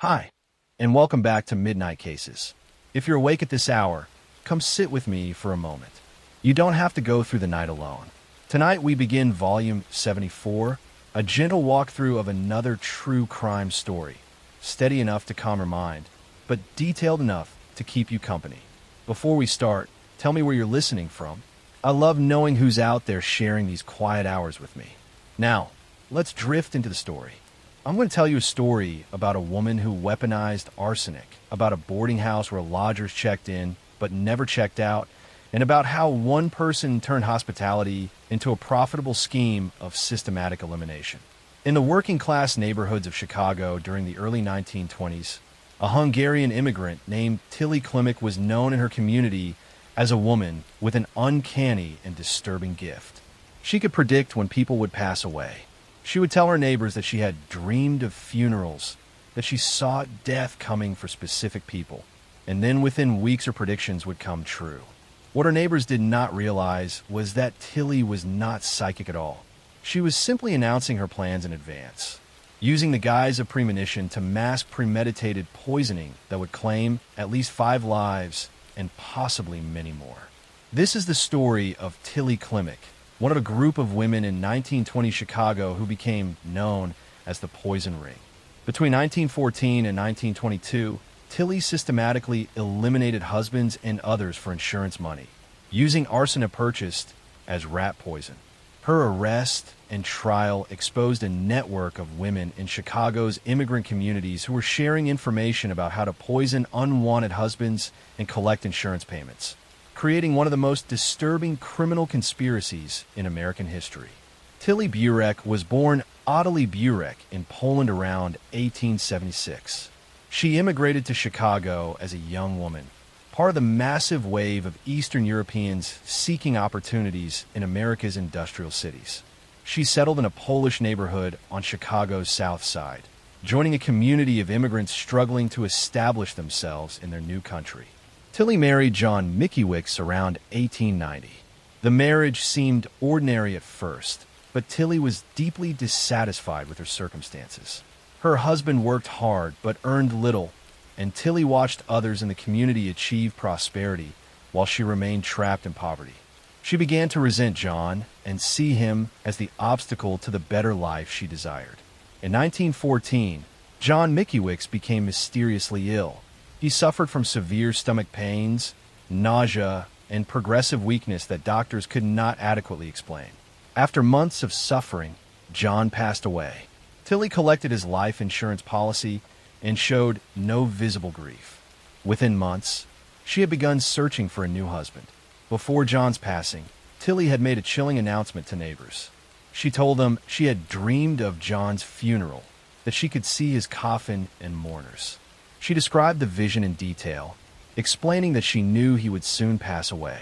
Hi, and welcome back to Midnight Cases. If you're awake at this hour, come sit with me for a moment. You don't have to go through the night alone. Tonight we begin Volume 74, a gentle walkthrough of another true crime story, steady enough to calm your mind, but detailed enough to keep you company. Before we start, tell me where you're listening from. I love knowing who's out there sharing these quiet hours with me. Now, let's drift into the story. I'm going to tell you a story about a woman who weaponized arsenic, about a boarding house where lodgers checked in but never checked out, and about how one person turned hospitality into a profitable scheme of systematic elimination. In the working-class neighborhoods of Chicago during the early 1920s, a Hungarian immigrant named Tilly Klimek was known in her community as a woman with an uncanny and disturbing gift. She could predict when people would pass away. She would tell her neighbors that she had dreamed of funerals, that she saw death coming for specific people, and then within weeks her predictions would come true. What her neighbors did not realize was that Tilly was not psychic at all. She was simply announcing her plans in advance, using the guise of premonition to mask premeditated poisoning that would claim at least 5 lives and possibly many more. This is the story of Tilly Klimek, one of a group of women in 1920 Chicago who became known as the Poison Ring. Between 1914 and 1922, Tilly systematically eliminated husbands and others for insurance money, using arsenic purchased as rat poison. Her arrest and trial exposed a network of women in Chicago's immigrant communities who were sharing information about how to poison unwanted husbands and collect insurance payments, creating one of the most disturbing criminal conspiracies in American history. Tilly Burek was born Ottilie Burek in Poland around 1876. She immigrated to Chicago as a young woman, part of the massive wave of Eastern Europeans seeking opportunities in America's industrial cities. She settled in a Polish neighborhood on Chicago's South Side, joining a community of immigrants struggling to establish themselves in their new country. Tilly married John Mickiewicz around 1890. The marriage seemed ordinary at first, but Tilly was deeply dissatisfied with her circumstances. Her husband worked hard but earned little, and Tilly watched others in the community achieve prosperity while she remained trapped in poverty. She began to resent John and see him as the obstacle to the better life she desired. In 1914, John Mickiewicz became mysteriously ill. He suffered from severe stomach pains, nausea, and progressive weakness that doctors could not adequately explain. After months of suffering, John passed away. Tilly collected his life insurance policy and showed no visible grief. Within months, she had begun searching for a new husband. Before John's passing, Tilly had made a chilling announcement to neighbors. She told them she had dreamed of John's funeral, that she could see his coffin and mourners. She described the vision in detail, explaining that she knew he would soon pass away.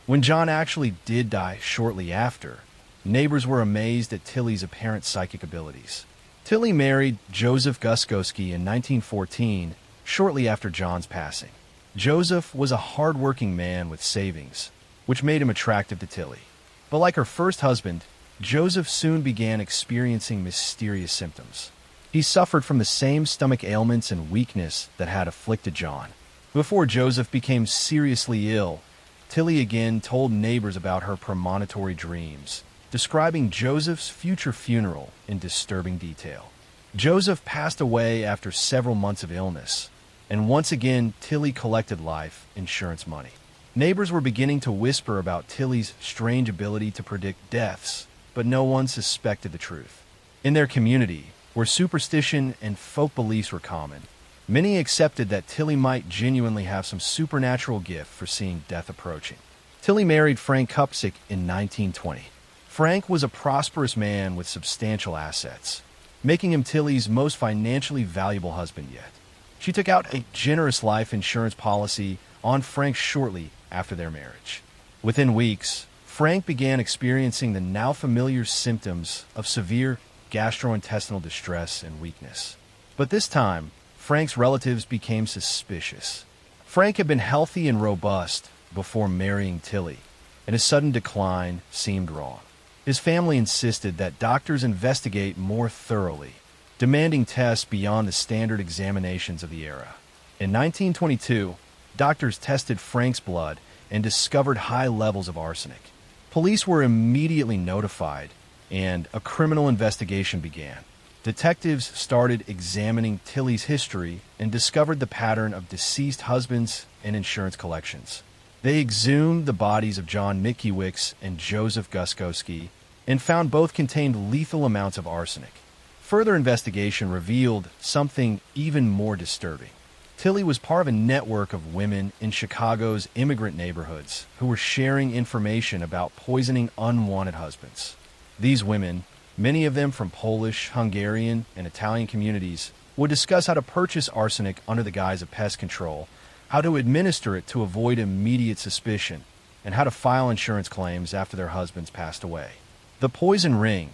When John actually did die shortly after, neighbors were amazed at Tilly's apparent psychic abilities. Tilly married Joseph Guskowski in 1914, shortly after John's passing. Joseph was a hard-working man with savings, which made him attractive to Tilly. But like her first husband, Joseph soon began experiencing mysterious symptoms. He suffered from the same stomach ailments and weakness that had afflicted John. Before Joseph became seriously ill, Tilly again told neighbors about her premonitory dreams, describing Joseph's future funeral in disturbing detail. Joseph passed away after several months of illness, and once again Tilly collected life insurance money. Neighbors were beginning to whisper about Tilly's strange ability to predict deaths, but no one suspected the truth. In their community, where superstition and folk beliefs were common, many accepted that Tilly might genuinely have some supernatural gift for seeing death approaching. Tilly married Frank Kupsik in 1920. Frank was a prosperous man with substantial assets, making him Tilly's most financially valuable husband yet. She took out a generous life insurance policy on Frank shortly after their marriage. Within weeks, Frank began experiencing the now familiar symptoms of severe gastrointestinal distress and weakness. But this time, Frank's relatives became suspicious. Frank had been healthy and robust before marrying Tilly, and his sudden decline seemed wrong. His family insisted that doctors investigate more thoroughly, demanding tests beyond the standard examinations of the era. In 1922, doctors tested Frank's blood and discovered high levels of arsenic. Police were immediately notified, and a criminal investigation began. Detectives started examining Tilly's history and discovered the pattern of deceased husbands and insurance collections. They exhumed the bodies of John Mickiewicz and Joseph Guskowski and found both contained lethal amounts of arsenic. Further investigation revealed something even more disturbing. Tilly was part of a network of women in Chicago's immigrant neighborhoods who were sharing information about poisoning unwanted husbands. These women, many of them from Polish, Hungarian, and Italian communities, would discuss how to purchase arsenic under the guise of pest control, how to administer it to avoid immediate suspicion, and how to file insurance claims after their husbands passed away. The poison ring,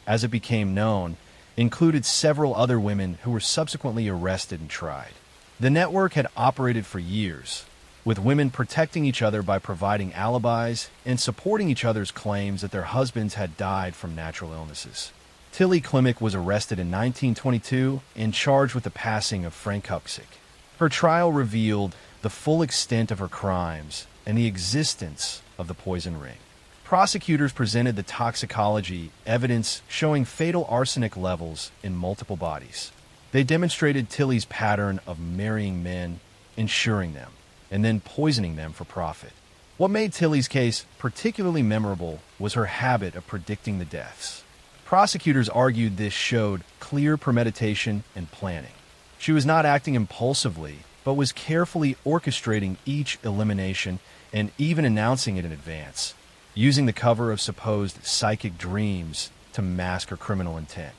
as it became known, included several other women who were subsequently arrested and tried. The network had operated for years, with women protecting each other by providing alibis and supporting each other's claims that their husbands had died from natural illnesses. Tilly Klimek was arrested in 1922 and charged with the passing of Frank Kupczyk. Her trial revealed the full extent of her crimes and the existence of the poison ring. Prosecutors presented the toxicology evidence showing fatal arsenic levels in multiple bodies. They demonstrated Tilly's pattern of marrying men, insuring them, and then poisoning them for profit. What made Tilly's case particularly memorable was her habit of predicting the deaths. Prosecutors argued this showed clear premeditation and planning. She was not acting impulsively, but was carefully orchestrating each elimination and even announcing it in advance, using the cover of supposed psychic dreams to mask her criminal intent.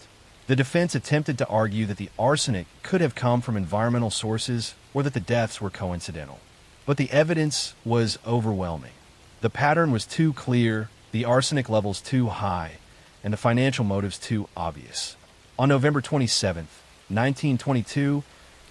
The defense attempted to argue that the arsenic could have come from environmental sources or that the deaths were coincidental. But the evidence was overwhelming. The pattern was too clear, the arsenic levels too high, and the financial motives too obvious. On November 27, 1922,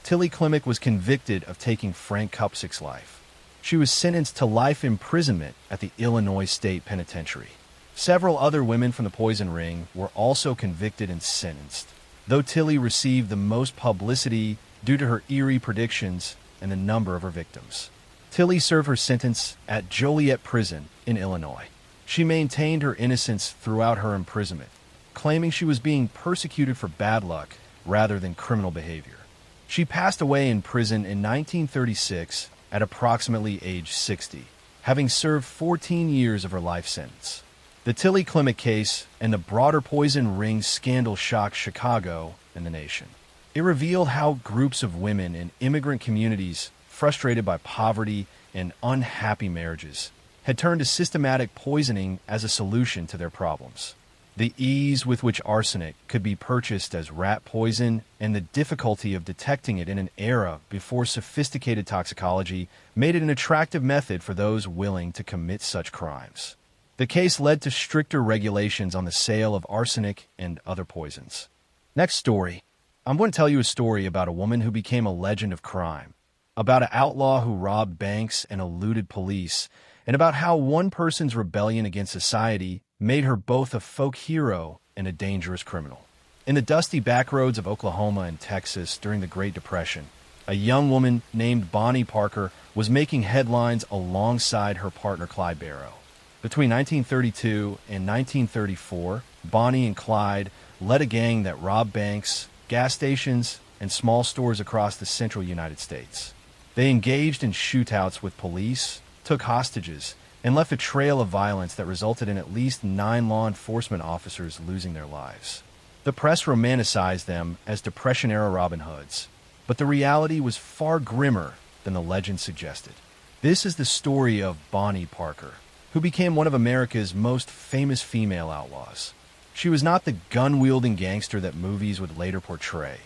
Tilly Klimek was convicted of taking Frank Kupczyk's life. She was sentenced to life imprisonment at the Illinois State Penitentiary. Several other women from the poison ring were also convicted and sentenced, though Tilly received the most publicity due to her eerie predictions and the number of her victims. Tilly served her sentence at Joliet Prison in Illinois. She maintained her innocence throughout her imprisonment, claiming she was being persecuted for bad luck rather than criminal behavior. She passed away in prison in 1936 at approximately age 60, having served 14 years of her life sentence. The Tilly Klimek case and the broader poison ring scandal shocked Chicago and the nation. It revealed how groups of women in immigrant communities, frustrated by poverty and unhappy marriages, had turned to systematic poisoning as a solution to their problems. The ease with which arsenic could be purchased as rat poison and the difficulty of detecting it in an era before sophisticated toxicology made it an attractive method for those willing to commit such crimes. The case led to stricter regulations on the sale of arsenic and other poisons. Next story. I'm going to tell you a story about a woman who became a legend of crime, about an outlaw who robbed banks and eluded police, and about how one person's rebellion against society made her both a folk hero and a dangerous criminal. In the dusty backroads of Oklahoma and Texas during the Great Depression, a young woman named Bonnie Parker was making headlines alongside her partner Clyde Barrow. Between 1932 and 1934, Bonnie and Clyde led a gang that robbed banks, gas stations, and small stores across the central United States. They engaged in shootouts with police, took hostages, and left a trail of violence that resulted in at least 9 law enforcement officers losing their lives. The press romanticized them as Depression-era Robin Hoods, but the reality was far grimmer than the legend suggested. This is the story of Bonnie Parker, who became one of America's most famous female outlaws. She was not the gun-wielding gangster that movies would later portray,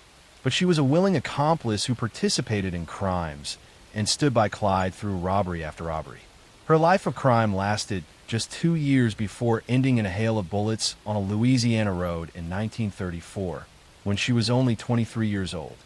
but she was a willing accomplice who participated in crimes and stood by Clyde through robbery after robbery. Her life of crime lasted just 2 years before ending in a hail of bullets on a Louisiana road in 1934, when she was only 23 years old.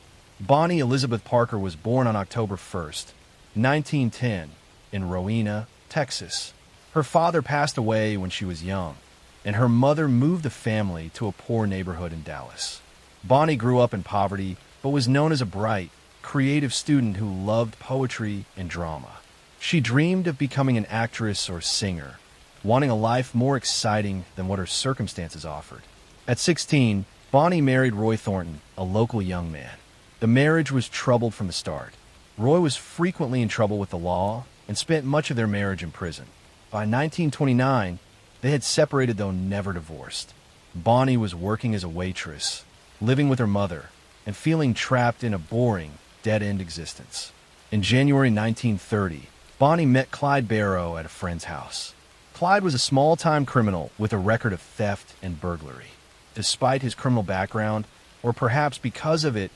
Bonnie Elizabeth Parker was born on October 1st, 1910, in Rowena, Texas. Her father passed away when she was young, and her mother moved the family to a poor neighborhood in Dallas. Bonnie grew up in poverty, but was known as a bright, creative student who loved poetry and drama. She dreamed of becoming an actress or singer, wanting a life more exciting than what her circumstances offered. At 16, Bonnie married Roy Thornton, a local young man. The marriage was troubled from the start. Roy was frequently in trouble with the law and spent much of their marriage in prison. By 1929, they had separated though never divorced. Bonnie was working as a waitress, living with her mother, and feeling trapped in a boring, dead-end existence. In January 1930, Bonnie met Clyde Barrow at a friend's house. Clyde was a small-time criminal with a record of theft and burglary. Despite his criminal background, or perhaps because of it,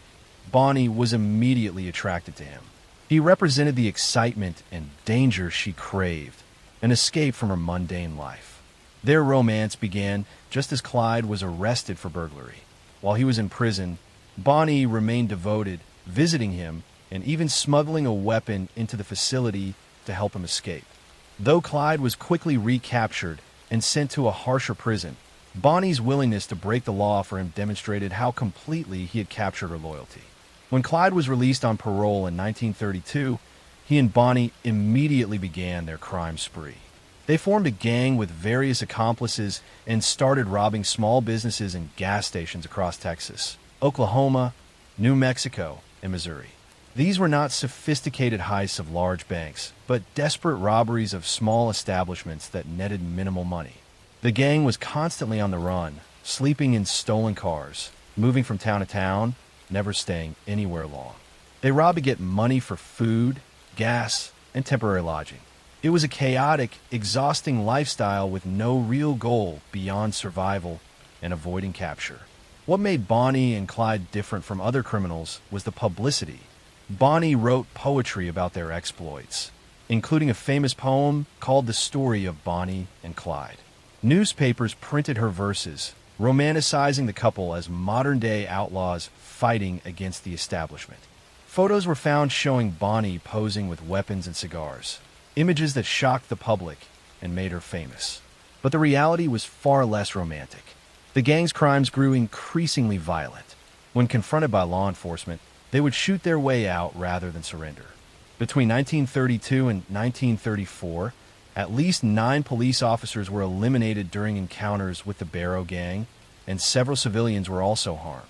Bonnie was immediately attracted to him. He represented the excitement and danger she craved, an escape from her mundane life. Their romance began just as Clyde was arrested for burglary. While he was in prison, Bonnie remained devoted, visiting him and even smuggling a weapon into the facility to help him escape. Though Clyde was quickly recaptured and sent to a harsher prison, Bonnie's willingness to break the law for him demonstrated how completely he had captured her loyalty. When Clyde was released on parole in 1932, he and Bonnie immediately began their crime spree. They formed a gang with various accomplices and started robbing small businesses and gas stations across Texas, Oklahoma, New Mexico, and Missouri. These were not sophisticated heists of large banks, but desperate robberies of small establishments that netted minimal money. The gang was constantly on the run, sleeping in stolen cars, moving from town to town, never staying anywhere long. They robbed to get money for food, gas, and temporary lodging. It was a chaotic, exhausting lifestyle with no real goal beyond survival and avoiding capture. What made Bonnie and Clyde different from other criminals was the publicity. Bonnie wrote poetry about their exploits, including a famous poem called The Story of Bonnie and Clyde. Newspapers printed her verses, romanticizing the couple as modern-day outlaws fighting against the establishment. Photos were found showing Bonnie posing with weapons and cigars, images that shocked the public and made her famous. But the reality was far less romantic. The gang's crimes grew increasingly violent. When confronted by law enforcement, they would shoot their way out rather than surrender. Between 1932 and 1934, at least 9 police officers were eliminated during encounters with the Barrow gang, and several civilians were also harmed.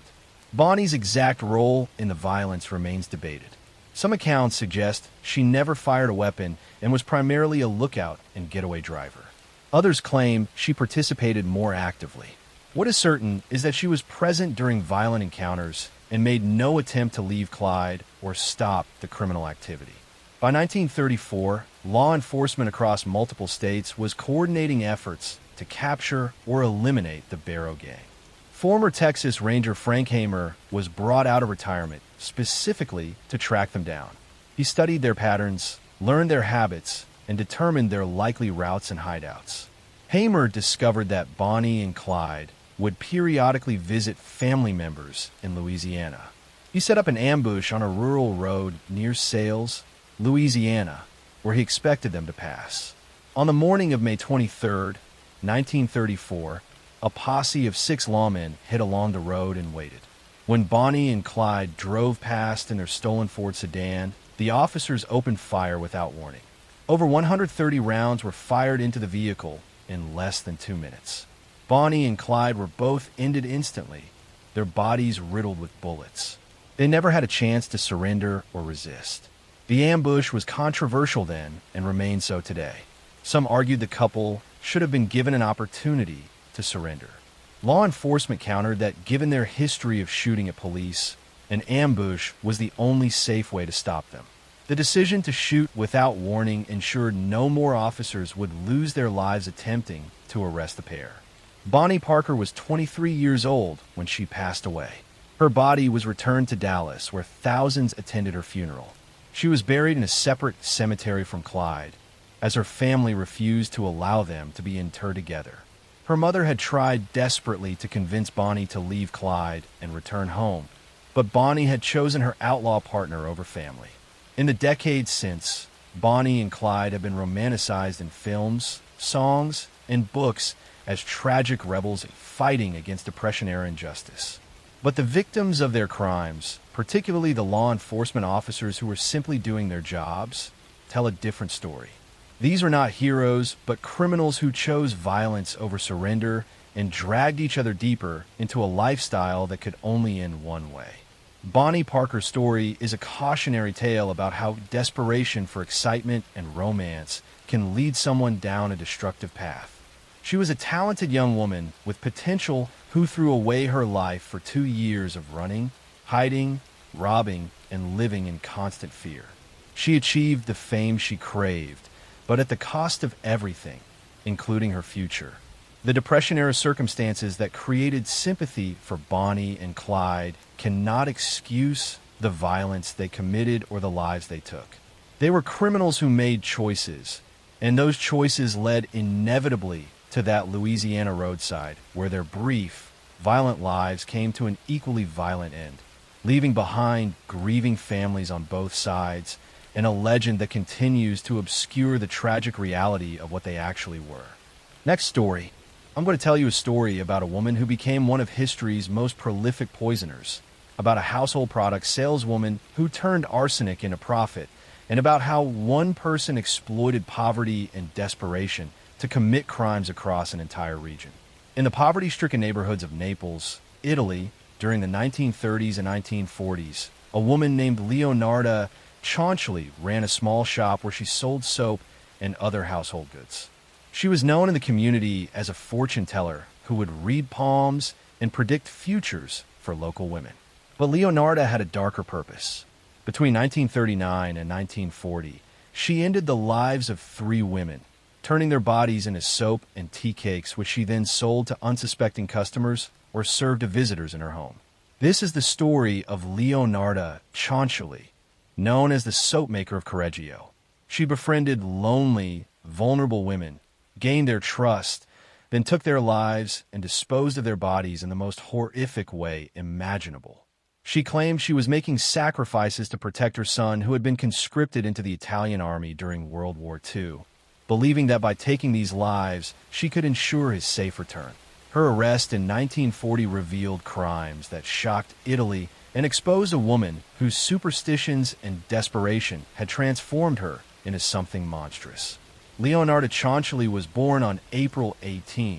Bonnie's exact role in the violence remains debated. Some accounts suggest she never fired a weapon and was primarily a lookout and getaway driver. Others claim she participated more actively. What is certain is that she was present during violent encounters and made no attempt to leave Clyde or stop the criminal activity. By 1934, law enforcement across multiple states was coordinating efforts to capture or eliminate the Barrow gang. Former Texas Ranger Frank Hamer was brought out of retirement specifically to track them down. He studied their patterns, learned their habits, and determined their likely routes and hideouts. Hamer discovered that Bonnie and Clyde would periodically visit family members in Louisiana. He set up an ambush on a rural road near Sales, Louisiana, where he expected them to pass. On the morning of May 23, 1934, a posse of 6 lawmen hid along the road and waited. When Bonnie and Clyde drove past in their stolen Ford sedan, the officers opened fire without warning. Over 130 rounds were fired into the vehicle in less than 2 minutes. Bonnie and Clyde were both ended instantly, their bodies riddled with bullets. They never had a chance to surrender or resist. The ambush was controversial then and remains so today. Some argued the couple should have been given an opportunity to surrender. Law enforcement countered that given their history of shooting at police, an ambush was the only safe way to stop them. The decision to shoot without warning ensured no more officers would lose their lives attempting to arrest the pair. Bonnie Parker was 23 years old when she passed away. Her body was returned to Dallas, where thousands attended her funeral. She was buried in a separate cemetery from Clyde, as her family refused to allow them to be interred together. Her mother had tried desperately to convince Bonnie to leave Clyde and return home, but Bonnie had chosen her outlaw partner over family. In the decades since, Bonnie and Clyde have been romanticized in films, songs, and books as tragic rebels fighting against Depression-era injustice. But the victims of their crimes, particularly the law enforcement officers who were simply doing their jobs, tell a different story. These are not heroes, but criminals who chose violence over surrender and dragged each other deeper into a lifestyle that could only end one way. Bonnie Parker's story is a cautionary tale about how desperation for excitement and romance can lead someone down a destructive path. She was a talented young woman with potential who threw away her life for 2 years of running, hiding, robbing, and living in constant fear. She achieved the fame she craved, but at the cost of everything, including her future. The Depression-era circumstances that created sympathy for Bonnie and Clyde cannot excuse the violence they committed or the lives they took. They were criminals who made choices, and those choices led inevitably to that Louisiana roadside where their brief, violent lives came to an equally violent end, leaving behind grieving families on both sides and a legend that continues to obscure the tragic reality of what they actually were. Next story. I'm going to tell you a story about a woman who became one of history's most prolific poisoners, about a household product saleswoman who turned arsenic into profit, and about how one person exploited poverty and desperation to commit crimes across an entire region. In the poverty-stricken neighborhoods of Naples, Italy, during the 1930s and 1940s, a woman named Leonarda Cianciulli ran a small shop where she sold soap and other household goods. She was known in the community as a fortune teller who would read palms and predict futures for local women. But Leonarda had a darker purpose. Between 1939 and 1940, she ended the lives of 3 women, turning their bodies into soap and tea cakes, which she then sold to unsuspecting customers or served to visitors in her home. This is the story of Leonarda Cianciulli, known as the soap maker of Correggio. She befriended lonely, vulnerable women, gained their trust, then took their lives and disposed of their bodies in the most horrific way imaginable. She claimed she was making sacrifices to protect her son who had been conscripted into the Italian army during World War II, believing that by taking these lives, she could ensure his safe return. Her arrest in 1940 revealed crimes that shocked Italy and exposed a woman whose superstitions and desperation had transformed her into something monstrous. Leonarda Cianciulli was born on April 18,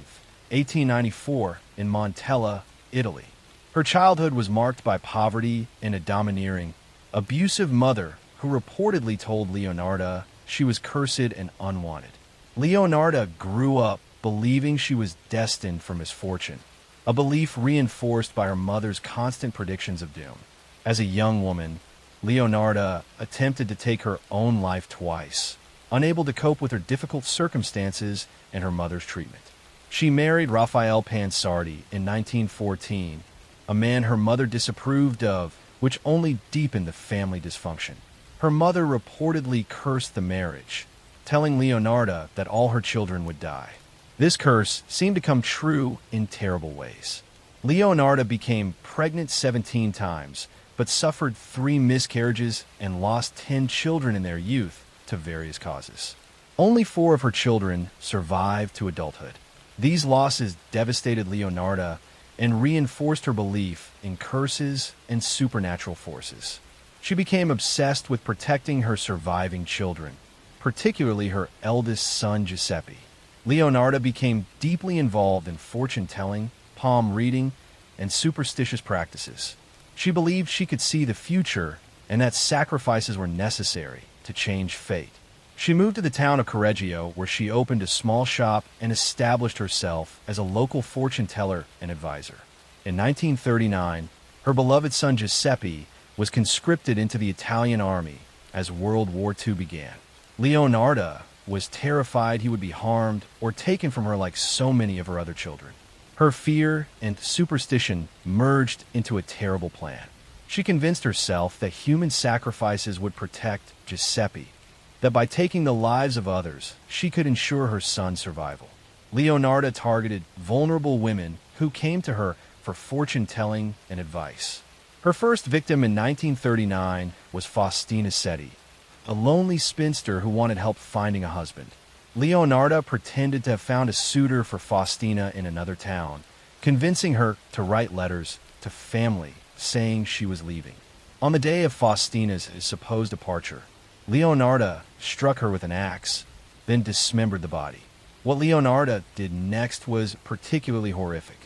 1894, in Montella, Italy. Her childhood was marked by poverty and a domineering, abusive mother who reportedly told Leonarda she was cursed and unwanted. Leonarda grew up believing she was destined for misfortune, a belief reinforced by her mother's constant predictions of doom. As a young woman, Leonarda attempted to take her own life twice, unable to cope with her difficult circumstances and her mother's treatment. She married Raphael Pansardi in 1914, a man her mother disapproved of, which only deepened the family dysfunction. Her mother reportedly cursed the marriage, telling Leonarda that all her children would die. This curse seemed to come true in terrible ways. Leonarda became pregnant 17 times, but suffered 3 miscarriages and lost 10 children in their youth to various causes. Only 4 of her children survived to adulthood. These losses devastated Leonarda and reinforced her belief in curses and supernatural forces. She became obsessed with protecting her surviving children, particularly her eldest son Giuseppe. Leonarda became deeply involved in fortune-telling, palm reading, and superstitious practices. She believed she could see the future and that sacrifices were necessary to change fate. She moved to the town of Correggio, where she opened a small shop and established herself as a local fortune teller and advisor. In 1939, her beloved son Giuseppe was conscripted into the Italian army as World War II began. Leonarda was terrified he would be harmed or taken from her like so many of her other children. Her fear and superstition merged into a terrible plan. She convinced herself that human sacrifices would protect Giuseppe, that by taking the lives of others, she could ensure her son's survival. Leonarda targeted vulnerable women who came to her for fortune-telling and advice. Her first victim in 1939 was Faustina Setti, a lonely spinster who wanted help finding a husband. Leonarda pretended to have found a suitor for Faustina in another town, convincing her to write letters to family, saying she was leaving. On the day of Faustina's supposed departure, Leonarda struck her with an axe, then dismembered the body. What Leonarda did next was particularly horrific.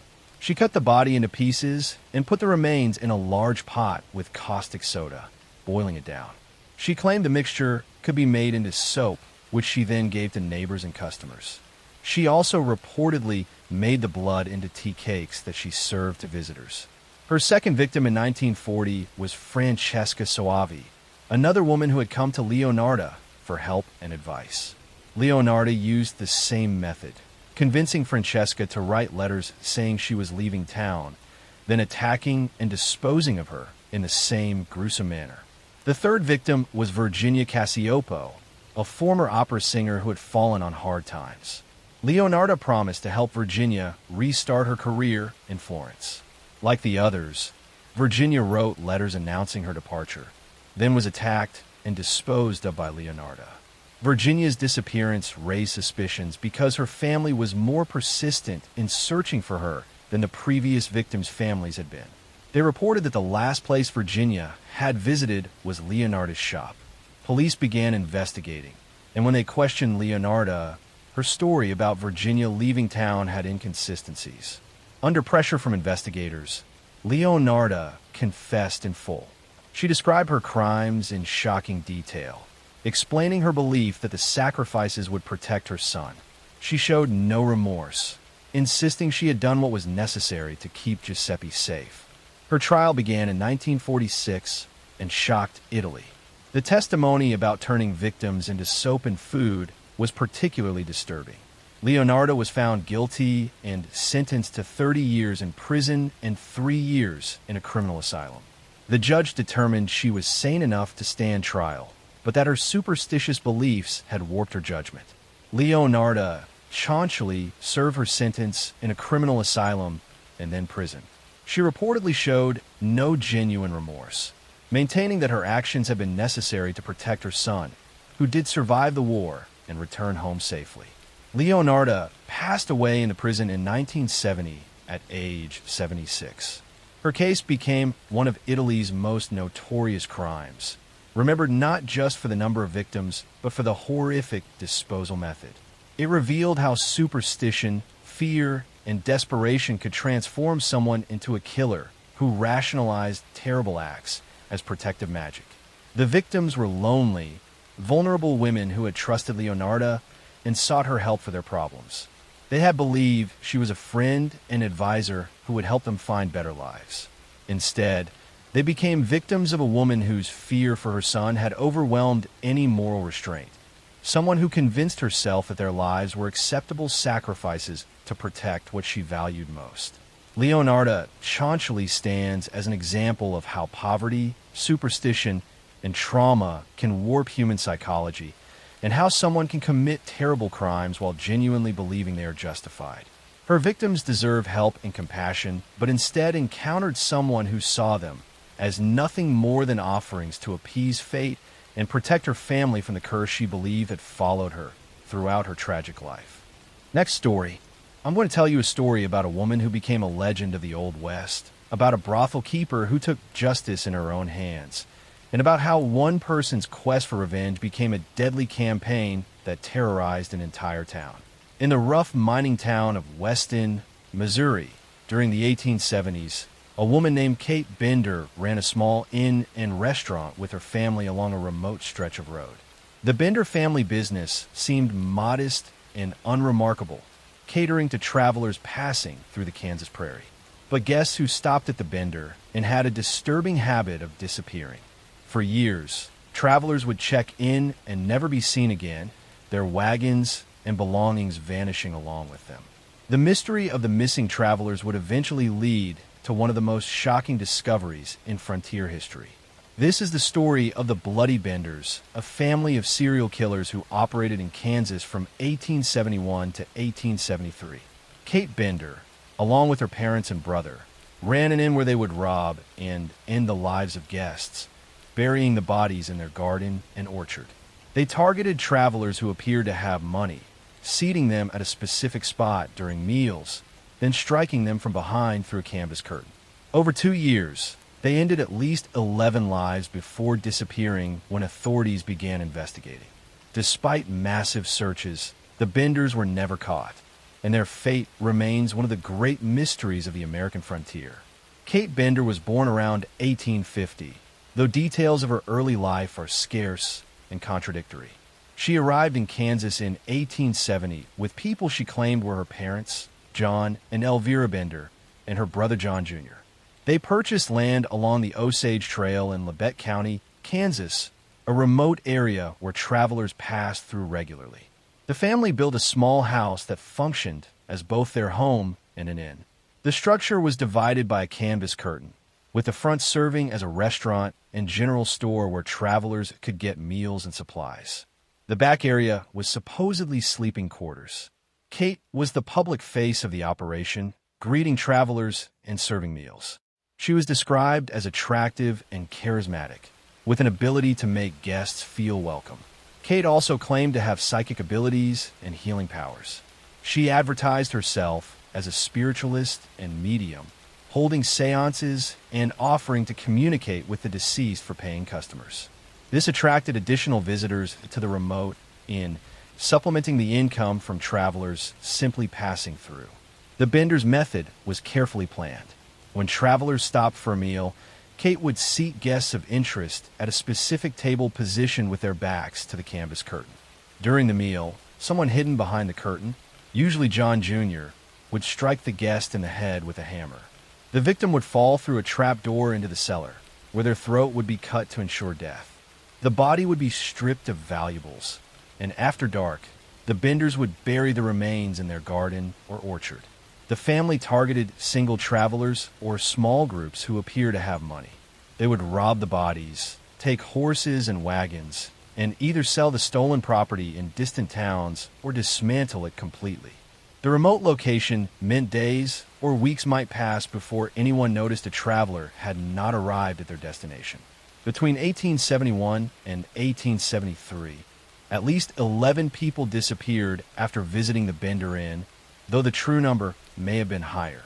She cut the body into pieces and put the remains in a large pot with caustic soda, boiling it down. She claimed the mixture could be made into soap, which she then gave to neighbors and customers. She also reportedly made the blood into tea cakes that she served to visitors. Her second victim in 1940 was Francesca Soavi, another woman who had come to Leonarda for help and advice. Leonarda used the same method, convincing Francesca to write letters saying she was leaving town, then attacking and disposing of her in the same gruesome manner. The third victim was Virginia Casiopo, a former opera singer who had fallen on hard times. Leonarda promised to help Virginia restart her career in Florence. Like the others, Virginia wrote letters announcing her departure, then was attacked and disposed of by Leonarda. Virginia's disappearance raised suspicions because her family was more persistent in searching for her than the previous victims' families had been. They reported that the last place Virginia had visited was Leonarda's shop. Police began investigating, and when they questioned Leonarda, her story about Virginia leaving town had inconsistencies. Under pressure from investigators, Leonarda confessed in full. She described her crimes in shocking detail, explaining her belief that the sacrifices would protect her son. She showed no remorse, insisting she had done what was necessary to keep Giuseppe safe. Her trial began in 1946 and shocked Italy. The testimony about turning victims into soap and food was particularly disturbing. Leonarda was found guilty and sentenced to 30 years in prison and 3 years in a criminal asylum. The judge determined she was sane enough to stand trial, but that her superstitious beliefs had warped her judgment. Leonarda chauncily served her sentence in a criminal asylum and then prison. She reportedly showed no genuine remorse, maintaining that her actions had been necessary to protect her son, who did survive the war and return home safely. Leonarda passed away in the prison in 1970 at age 76. Her case became one of Italy's most notorious crimes, remembered not just for the number of victims, but for the horrific disposal method. It revealed how superstition, fear, and desperation could transform someone into a killer who rationalized terrible acts as protective magic. The victims were lonely, vulnerable women who had trusted Leonarda and sought her help for their problems. They had believed she was a friend and advisor who would help them find better lives. Instead, they became victims of a woman whose fear for her son had overwhelmed any moral restraint. Someone who convinced herself that their lives were acceptable sacrifices to protect what she valued most. Leonarda chauncily stands as an example of how poverty, superstition, and trauma can warp human psychology, and how someone can commit terrible crimes while genuinely believing they are justified. Her victims deserve help and compassion, but instead encountered someone who saw them as nothing more than offerings to appease fate and protect her family from the curse she believed had followed her throughout her tragic life. Next story. I'm going to tell you a story about a woman who became a legend of the Old West, about a brothel keeper who took justice in her own hands, and about how one person's quest for revenge became a deadly campaign that terrorized an entire town. In the rough mining town of Weston, Missouri, during the 1870s, a woman named Kate Bender ran a small inn and restaurant with her family along a remote stretch of road. The Bender family business seemed modest and unremarkable, catering to travelers passing through the Kansas prairie. But guess who stopped at the Bender and had a disturbing habit of disappearing? For years, travelers would check in and never be seen again, their wagons and belongings vanishing along with them. The mystery of the missing travelers would eventually lead to one of the most shocking discoveries in frontier history. This is the story of the Bloody Benders, a family of serial killers who operated in Kansas from 1871 to 1873. Kate Bender, along with her parents and brother, ran an inn where they would rob and end the lives of guests, burying the bodies in their garden and orchard. They targeted travelers who appeared to have money, seating them at a specific spot during meals, then striking them from behind through a canvas curtain. Over 2 years, they ended at least 11 lives before disappearing when authorities began investigating. Despite massive searches, the Benders were never caught, and their fate remains one of the great mysteries of the American frontier. Kate Bender was born around 1850, though details of her early life are scarce and contradictory. She arrived in Kansas in 1870 with people she claimed were her parents, John and Elvira Bender, and her brother John Jr. They purchased land along the Osage Trail in Labette County, Kansas, a remote area where travelers passed through regularly. The family built a small house that functioned as both their home and an inn. The structure was divided by a canvas curtain, with the front serving as a restaurant and general store where travelers could get meals and supplies. The back area was supposedly sleeping quarters. Kate was the public face of the operation, greeting travelers and serving meals. She was described as attractive and charismatic, with an ability to make guests feel welcome. Kate also claimed to have psychic abilities and healing powers. She advertised herself as a spiritualist and medium, holding seances and offering to communicate with the deceased for paying customers. This attracted additional visitors to the remote inn, supplementing the income from travelers simply passing through. The Benders' method was carefully planned. When travelers stopped for a meal, Kate would seat guests of interest at a specific table positioned with their backs to the canvas curtain. During the meal, someone hidden behind the curtain, usually John Jr., would strike the guest in the head with a hammer. The victim would fall through a trap door into the cellar, where their throat would be cut to ensure death. The body would be stripped of valuables, and after dark, the Benders would bury the remains in their garden or orchard. The family targeted single travelers or small groups who appear to have money. They would rob the bodies, take horses and wagons, and either sell the stolen property in distant towns or dismantle it completely. The remote location meant days or weeks might pass before anyone noticed a traveler had not arrived at their destination. Between 1871 and 1873, at least 11 people disappeared after visiting the Bender Inn, though the true number may have been higher.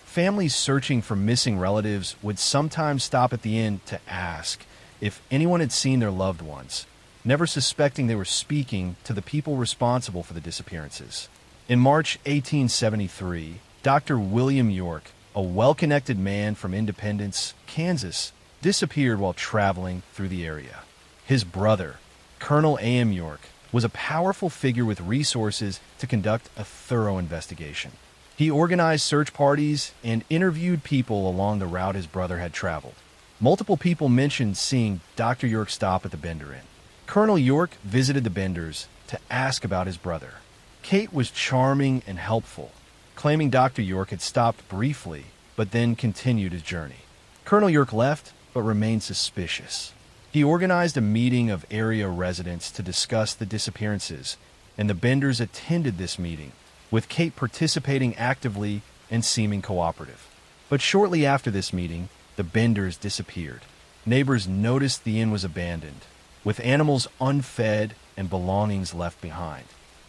Families searching for missing relatives would sometimes stop at the inn to ask if anyone had seen their loved ones, never suspecting they were speaking to the people responsible for the disappearances. In March 1873, Dr. William York, a well-connected man from Independence, Kansas, disappeared while traveling through the area. His brother, Colonel A.M. York, was a powerful figure with resources to conduct a thorough investigation. He organized search parties and interviewed people along the route his brother had traveled. Multiple people mentioned seeing Dr. York stop at the Bender Inn. Colonel York visited the Benders to ask about his brother. Kate was charming and helpful, claiming Dr. York had stopped briefly but then continued his journey. Colonel York left but remained suspicious. He organized a meeting of area residents to discuss the disappearances, and the Benders attended this meeting, with Kate participating actively and seeming cooperative. But shortly after this meeting, the Benders disappeared. Neighbors noticed the inn was abandoned, with animals unfed and belongings left behind.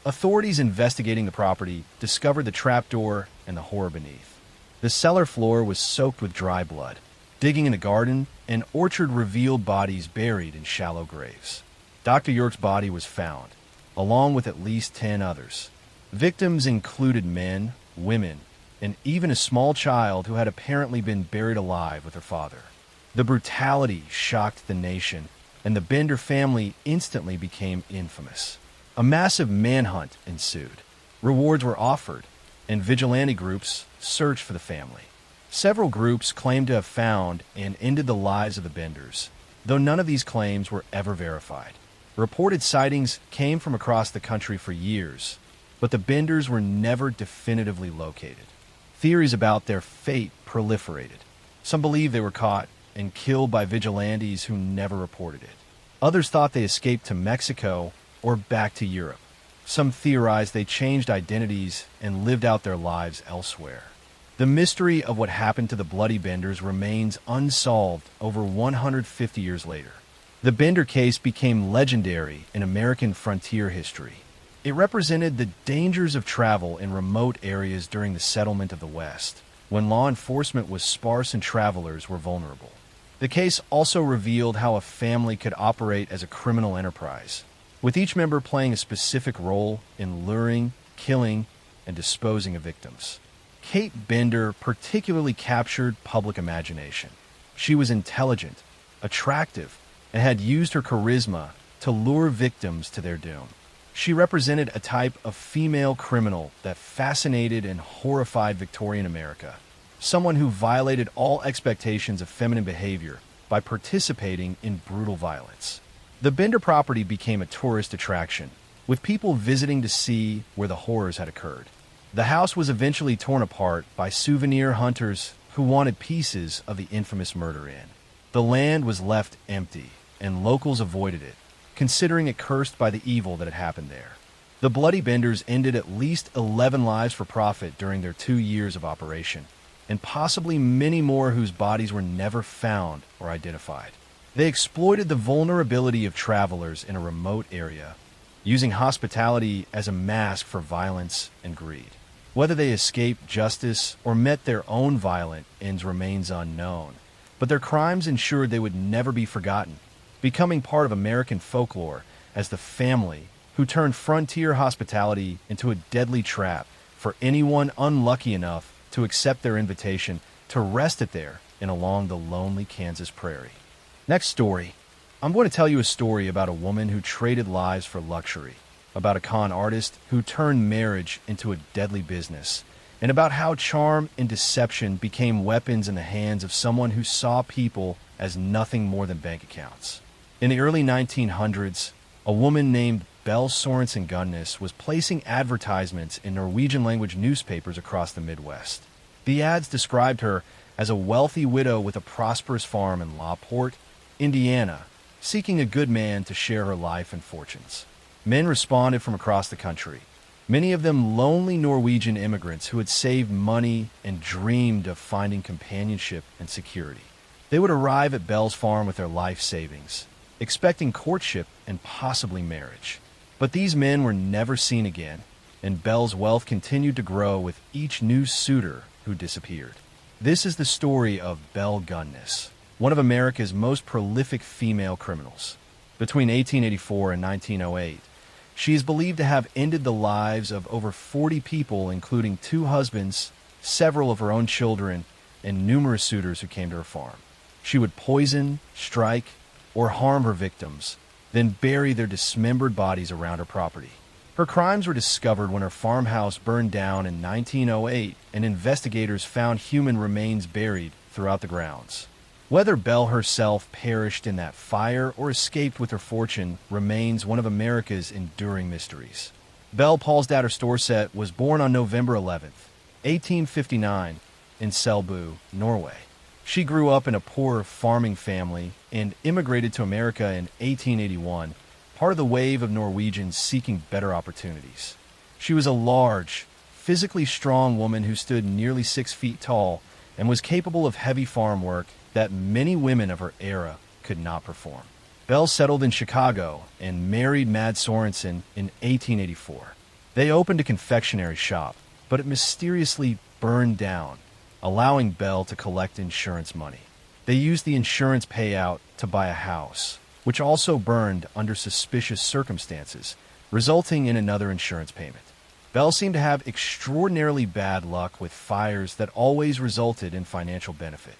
Authorities investigating the property discovered the trapdoor and the horror beneath. The cellar floor was soaked with dry blood. Digging in the garden, an orchard revealed bodies buried in shallow graves. Dr. York's body was found, along with at least 10 others. Victims included men, women, and even a small child who had apparently been buried alive with her father. The brutality shocked the nation, and the Bender family instantly became infamous. A massive manhunt ensued. Rewards were offered, and vigilante groups searched for the family. Several groups claimed to have found and ended the lives of the Benders, though none of these claims were ever verified. Reported sightings came from across the country for years, but the Benders were never definitively located. Theories about their fate proliferated. Some believed they were caught and killed by vigilantes who never reported it. Others thought they escaped to Mexico or back to Europe. Some theorized they changed identities and lived out their lives elsewhere. The mystery of what happened to the Bloody Benders remains unsolved over 150 years later. The Bender case became legendary in American frontier history. It represented the dangers of travel in remote areas during the settlement of the West. when law enforcement was sparse and travelers were vulnerable. The case also revealed how a family could operate as a criminal enterprise, with each member playing a specific role in luring, killing, and disposing of victims. Kate Bender particularly captured public imagination. She was intelligent, attractive, and had used her charisma to lure victims to their doom. She represented a type of female criminal that fascinated and horrified Victorian America, someone who violated all expectations of feminine behavior by participating in brutal violence. The Bender property became a tourist attraction, with people visiting to see where the horrors had occurred. The house was eventually torn apart by souvenir hunters who wanted pieces of the infamous murder inn. The land was left empty, and locals avoided it, considering it cursed by the evil that had happened there. The Bloody Benders ended at least 11 lives for profit during their 2 years of operation, and possibly many more whose bodies were never found or identified. They exploited the vulnerability of travelers in a remote area, using hospitality as a mask for violence and greed. Whether they escaped justice or met their own violent ends remains unknown, but their crimes ensured they would never be forgotten, becoming part of American folklore as the family who turned frontier hospitality into a deadly trap for anyone unlucky enough to accept their invitation to rest it there and along the lonely Kansas prairie. Next story. I'm going to tell you a story about a woman who traded lives for luxury, about a con artist who turned marriage into a deadly business, and about how charm and deception became weapons in the hands of someone who saw people as nothing more than bank accounts. In the early 1900s, a woman named Belle Sorensen Gunnes was placing advertisements in Norwegian-language newspapers across the Midwest. The ads described her as a wealthy widow with a prosperous farm in LaPorte, Indiana, seeking a good man to share her life and fortunes. Men responded from across the country, many of them lonely Norwegian immigrants who had saved money and dreamed of finding companionship and security. They would arrive at Belle's farm with their life savings, expecting courtship and possibly marriage. But these men were never seen again, and Belle's wealth continued to grow with each new suitor who disappeared. This is the story of Belle Gunnes, one of America's most prolific female criminals. Between 1884 and 1908, she is believed to have ended the lives of over 40 people, including 2 husbands, several of her own children, and numerous suitors who came to her farm. She would poison, strike, or harm her victims, then bury their dismembered bodies around her property. Her crimes were discovered when her farmhouse burned down in 1908, and investigators found human remains buried throughout the grounds. Whether Belle herself perished in that fire or escaped with her fortune remains one of America's enduring mysteries. Belle Paulsdatter was born on November 11th, 1859, in Selbu, Norway. She grew up in a poor farming family and immigrated to America in 1881, part of the wave of Norwegians seeking better opportunities. She was a large, physically strong woman who stood nearly 6 feet tall and was capable of heavy farm work that many women of her era could not perform. Belle settled in Chicago and married Mad Sorensen in 1884. They opened a confectionery shop, but it mysteriously burned down, allowing Belle to collect insurance money. They used the insurance payout to buy a house, which also burned under suspicious circumstances, resulting in another insurance payment. Belle seemed to have extraordinarily bad luck with fires that always resulted in financial benefit.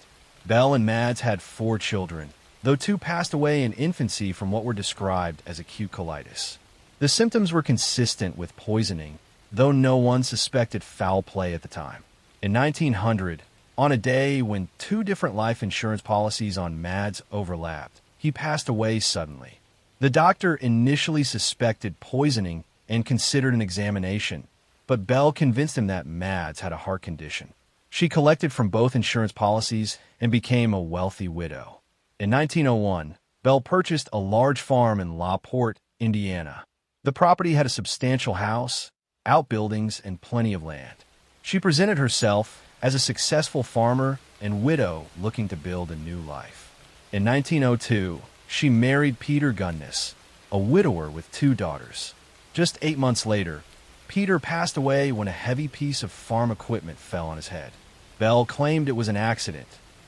Belle and Mads had 4 children, though 2 passed away in infancy from what were described as acute colitis. The symptoms were consistent with poisoning, though no one suspected foul play at the time. In 1900, on a day when 2 different life insurance policies on Mads overlapped, he passed away suddenly. The doctor initially suspected poisoning and considered an examination, but Belle convinced him that Mads had a heart condition. She collected from both insurance policies and became a wealthy widow. In 1901, Belle purchased a large farm in LaPorte, Indiana. The property had a substantial house, outbuildings, and plenty of land. She presented herself as a successful farmer and widow looking to build a new life. In 1902, she married Peter Gunnes, a widower with 2 daughters. Just 8 months later, Peter passed away when a heavy piece of farm equipment fell on his head. Bell claimed it was an accident,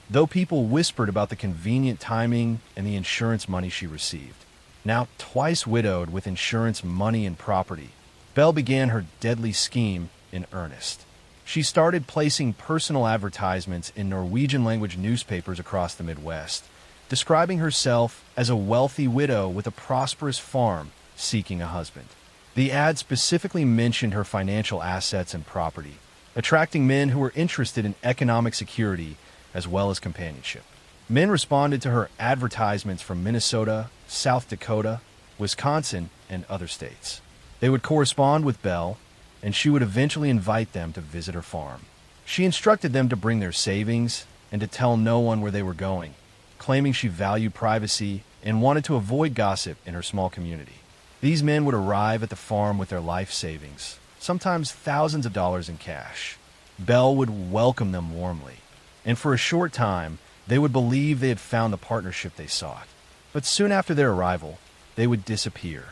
though people whispered about the convenient timing and the insurance money she received. Now twice widowed with insurance money and property, Bell began her deadly scheme in earnest. She started placing personal advertisements in Norwegian-language newspapers across the Midwest, describing herself as a wealthy widow with a prosperous farm seeking a husband. The ad specifically mentioned her financial assets and property, attracting men who were interested in economic security as well as companionship. Men responded to her advertisements from Minnesota, South Dakota, Wisconsin, and other states. They would correspond with Bell, and she would eventually invite them to visit her farm. She instructed them to bring their savings and to tell no one where they were going, claiming she valued privacy and wanted to avoid gossip in her small community. These men would arrive at the farm with their life savings, sometimes thousands of dollars in cash. Bell would welcome them warmly, and for a short time, they would believe they had found the partnership they sought. But soon after their arrival, they would disappear.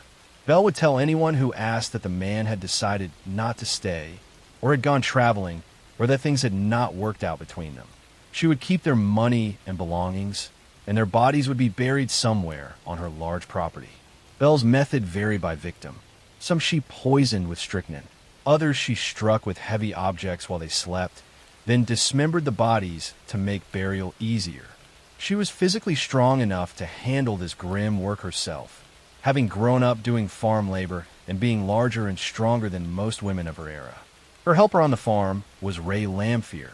Bell would tell anyone who asked that the man had decided not to stay, or had gone traveling, or that things had not worked out between them. She would keep their money and belongings, and their bodies would be buried somewhere on her large property. Bell's method varied by victim. Some she poisoned with strychnine. Others she struck with heavy objects while they slept, then dismembered the bodies to make burial easier. She was physically strong enough to handle this grim work herself, having grown up doing farm labor and being larger and stronger than most women of her era. Her helper on the farm was Ray Lamphere,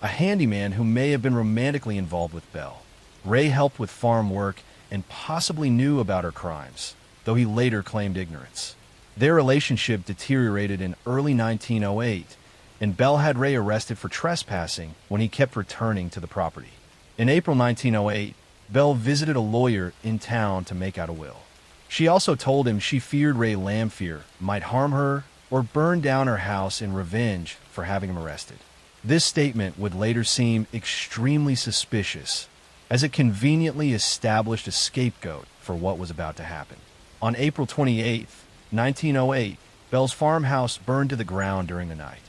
a handyman who may have been romantically involved with Bell. Ray helped with farm work and possibly knew about her crimes, though he later claimed ignorance. Their relationship deteriorated in early 1908, and Bell had Ray arrested for trespassing when he kept returning to the property. In April 1908, Bell visited a lawyer in town to make out a will. She also told him she feared Ray Lamphere might harm her or burn down her house in revenge for having him arrested. This statement would later seem extremely suspicious, as it conveniently established a scapegoat for what was about to happen. On April 28, 1908, Bell's farmhouse burned to the ground during the night.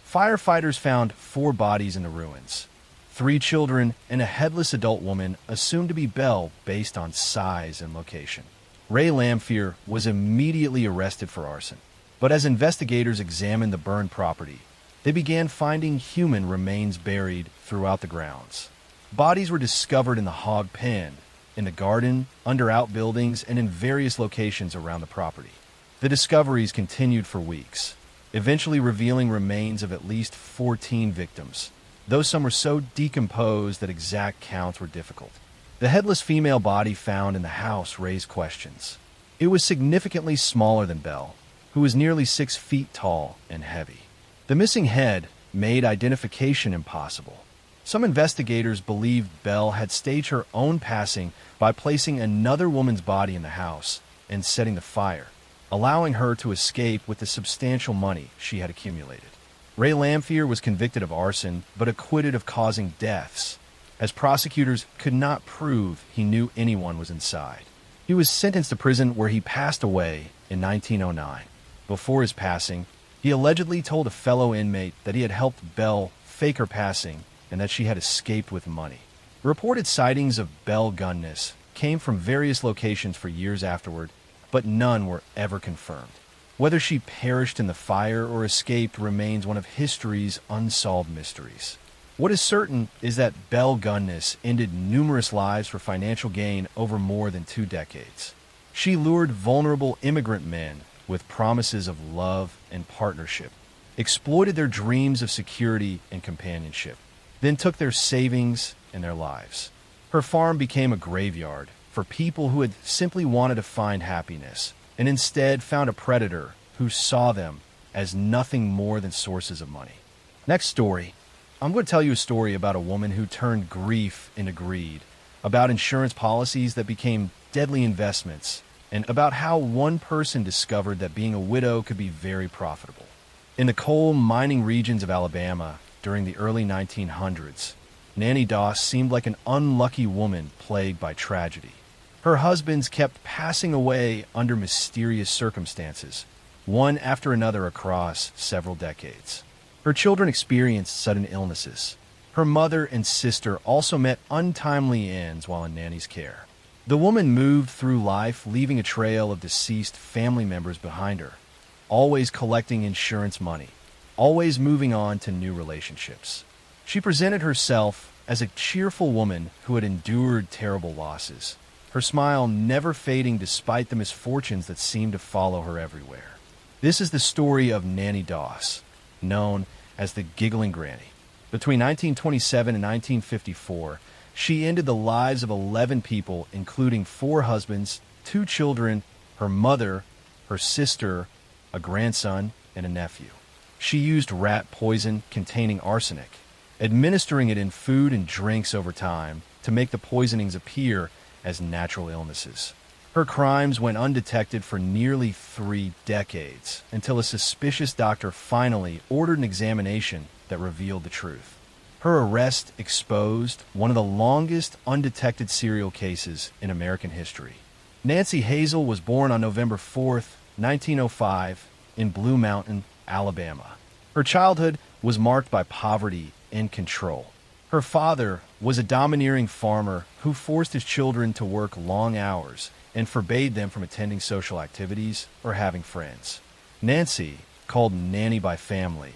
Firefighters found 4 bodies in the ruins. 3 children and a headless adult woman assumed to be Bell based on size and location. Ray Lamphere was immediately arrested for arson, but as investigators examined the burned property, they began finding human remains buried throughout the grounds. Bodies were discovered in the hog pen, in the garden, under outbuildings, and in various locations around the property. The discoveries continued for weeks, eventually revealing remains of at least 14 victims, though some were so decomposed that exact counts were difficult. The headless female body found in the house raised questions. It was significantly smaller than Bell, who was nearly 6 feet tall and heavy. The missing head made identification impossible. Some investigators believed Bell had staged her own passing by placing another woman's body in the house and setting the fire, allowing her to escape with the substantial money she had accumulated. Ray Lamphere was convicted of arson but acquitted of causing deaths, as prosecutors could not prove he knew anyone was inside. He was sentenced to prison where he passed away in 1909. Before his passing, he allegedly told a fellow inmate that he had helped Bell fake her passing and that she had escaped with money. Reported sightings of Bell Gunness came from various locations for years afterward, but none were ever confirmed. Whether she perished in the fire or escaped remains one of history's unsolved mysteries. What is certain is that Bell Gunness ended numerous lives for financial gain over more than 2 decades. She lured vulnerable immigrant men with promises of love and partnership, exploited their dreams of security and companionship, then took their savings and their lives. Her farm became a graveyard for people who had simply wanted to find happiness and instead found a predator who saw them as nothing more than sources of money. Next story. I'm going to tell you a story about a woman who turned grief into greed, about insurance policies that became deadly investments, and about how one person discovered that being a widow could be very profitable. In the coal mining regions of Alabama during the early 1900s, Nanny Doss seemed like an unlucky woman plagued by tragedy. Her husbands kept passing away under mysterious circumstances, one after another across several decades. Her children experienced sudden illnesses, Her mother and sister also met untimely ends while in Nanny's care. The woman moved through life, leaving a trail of deceased family members behind her, always collecting insurance money, always moving on to new relationships. She presented herself as a cheerful woman who had endured terrible losses, her smile never fading despite the misfortunes that seemed to follow her everywhere. This is the story of Nanny Doss, known as the Giggling Granny. Between 1927 and 1954, she ended the lives of 11 people, including 4 husbands, 2 children, her mother, her sister, a grandson, and a nephew. She used rat poison containing arsenic, administering it in food and drinks over time to make the poisonings appear as natural illnesses. Her crimes went undetected for nearly 3 decades until a suspicious doctor finally ordered an examination that revealed the truth. Her arrest exposed one of the longest undetected serial cases in American history. Nancy Hazel was born on November 4th, 1905, in Blue Mountain, Alabama. Her childhood was marked by poverty and control. Her father was a domineering farmer who forced his children to work long hours and forbade them from attending social activities or having friends. Nancy, called Nanny by family,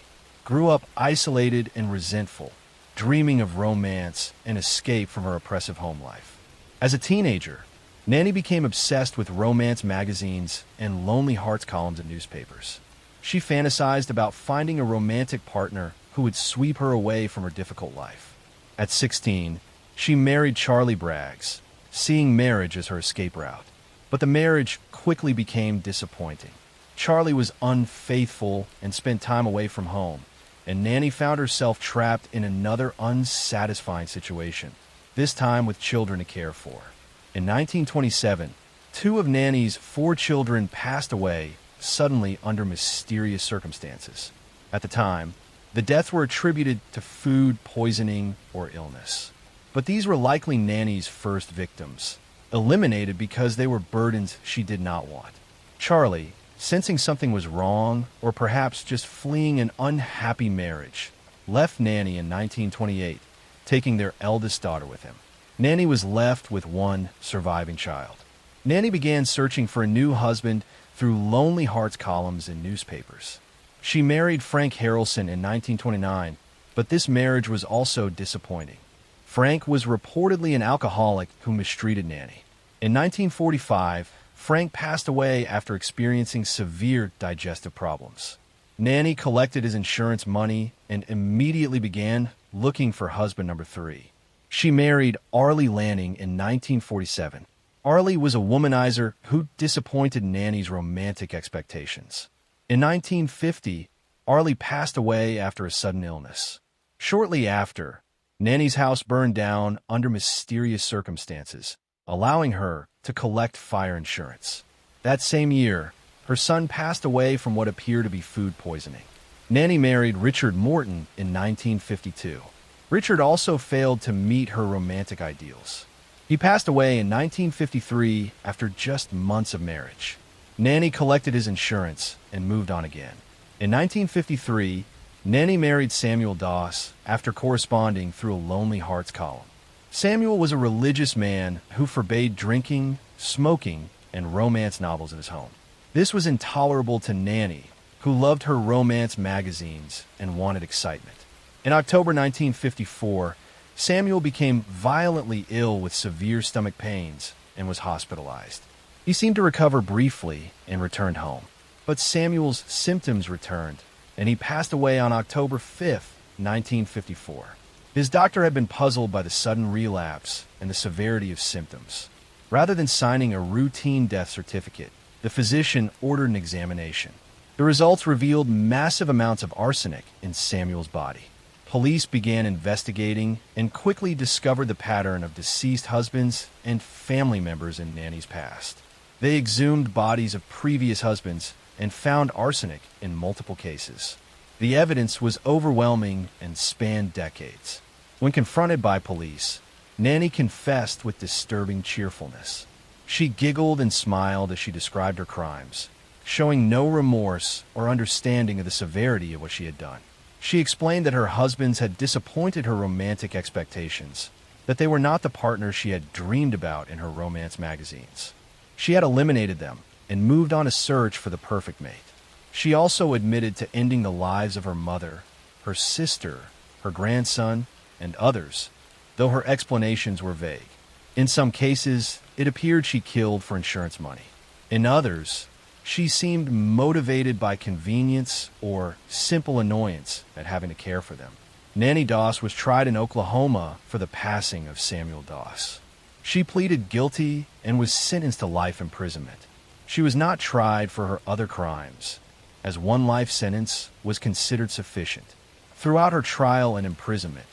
grew up isolated and resentful, dreaming of romance and escape from her oppressive home life. As a teenager, Nanny became obsessed with romance magazines and Lonely Hearts columns in newspapers. She fantasized about finding a romantic partner who would sweep her away from her difficult life. At 16, she married Charlie Braggs, seeing marriage as her escape route. But the marriage quickly became disappointing. Charlie was unfaithful and spent time away from home, and Nanny found herself trapped in another unsatisfying situation, this time with children to care for. In 1927, 2 of Nanny's 4 children passed away suddenly under mysterious circumstances. At the time, the deaths were attributed to food poisoning or illness. But these were likely Nanny's first victims, eliminated because they were burdens she did not want. Charlie, sensing something was wrong, or perhaps just fleeing an unhappy marriage, left Nanny in 1928, taking their eldest daughter with him. Nanny was left with one surviving child. Nanny began searching for a new husband through Lonely Hearts columns in newspapers. She married Frank Harrelson in 1929, but this marriage was also disappointing. Frank was reportedly an alcoholic who mistreated Nanny. In 1945, Frank passed away after experiencing severe digestive problems. Nanny collected his insurance money and immediately began looking for husband number 3. She married Arlie Lanning in 1947. Arlie was a womanizer who disappointed Nanny's romantic expectations. In 1950, Arlie passed away after a sudden illness. Shortly after, Nanny's house burned down under mysterious circumstances, allowing her to collect fire insurance. That same year, her son passed away from what appeared to be food poisoning. Nanny married Richard Morton in 1952. Richard also failed to meet her romantic ideals. He passed away in 1953 after just months of marriage. Nanny collected his insurance and moved on again. In 1953, Nanny married Samuel Doss after corresponding through a Lonely Hearts column. Samuel was a religious man who forbade drinking, smoking, and romance novels in his home. This was intolerable to Nanny, who loved her romance magazines and wanted excitement. In October 1954, Samuel became violently ill with severe stomach pains and was hospitalized. He seemed to recover briefly and returned home. But Samuel's symptoms returned, and he passed away on October 5th, 1954. His doctor had been puzzled by the sudden relapse and the severity of symptoms. Rather than signing a routine death certificate, the physician ordered an examination. The results revealed massive amounts of arsenic in Samuel's body. Police began investigating and quickly discovered the pattern of deceased husbands and family members in Nanny's past. They exhumed bodies of previous husbands and found arsenic in multiple cases. The evidence was overwhelming and spanned decades. When confronted by police, Nanny confessed with disturbing cheerfulness. She giggled and smiled as she described her crimes, showing no remorse or understanding of the severity of what she had done. She explained that her husbands had disappointed her romantic expectations, that they were not the partners she had dreamed about in her romance magazines. She had eliminated them and moved on a search for the perfect mate. She also admitted to ending the lives of her mother, her sister, her grandson, and others, though her explanations were vague. In some cases, it appeared she killed for insurance money. In others, she seemed motivated by convenience or simple annoyance at having to care for them. Nanny Doss was tried in Oklahoma for the passing of Samuel Doss. She pleaded guilty and was sentenced to life imprisonment. She was not tried for her other crimes, as one life sentence was considered sufficient. Throughout her trial and imprisonment,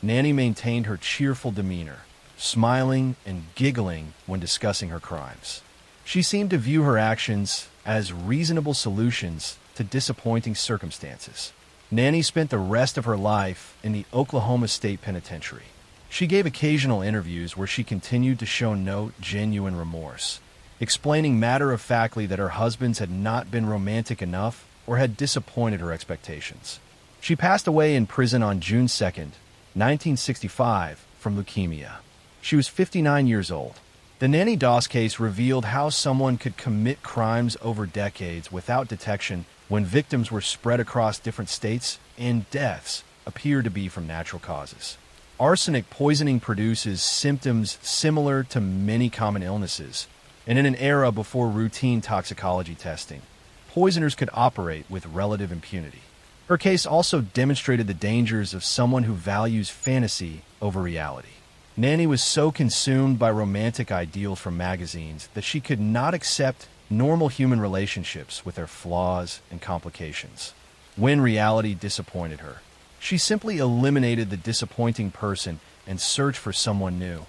Nanny maintained her cheerful demeanor, smiling and giggling when discussing her crimes. She seemed to view her actions as reasonable solutions to disappointing circumstances. Nanny spent the rest of her life in the Oklahoma State Penitentiary. She gave occasional interviews where she continued to show no genuine remorse, explaining matter-of-factly that her husbands had not been romantic enough or had disappointed her expectations. She passed away in prison on June 2nd, 1965, from leukemia. She was 59 years old. The Nanny Doss case revealed how someone could commit crimes over decades without detection when victims were spread across different states and deaths appeared to be from natural causes. Arsenic poisoning produces symptoms similar to many common illnesses, and in an era before routine toxicology testing, poisoners could operate with relative impunity. Her case also demonstrated the dangers of someone who values fantasy over reality. Nanny was so consumed by romantic ideals from magazines that she could not accept normal human relationships with their flaws and complications. When reality disappointed her, she simply eliminated the disappointing person and searched for someone new,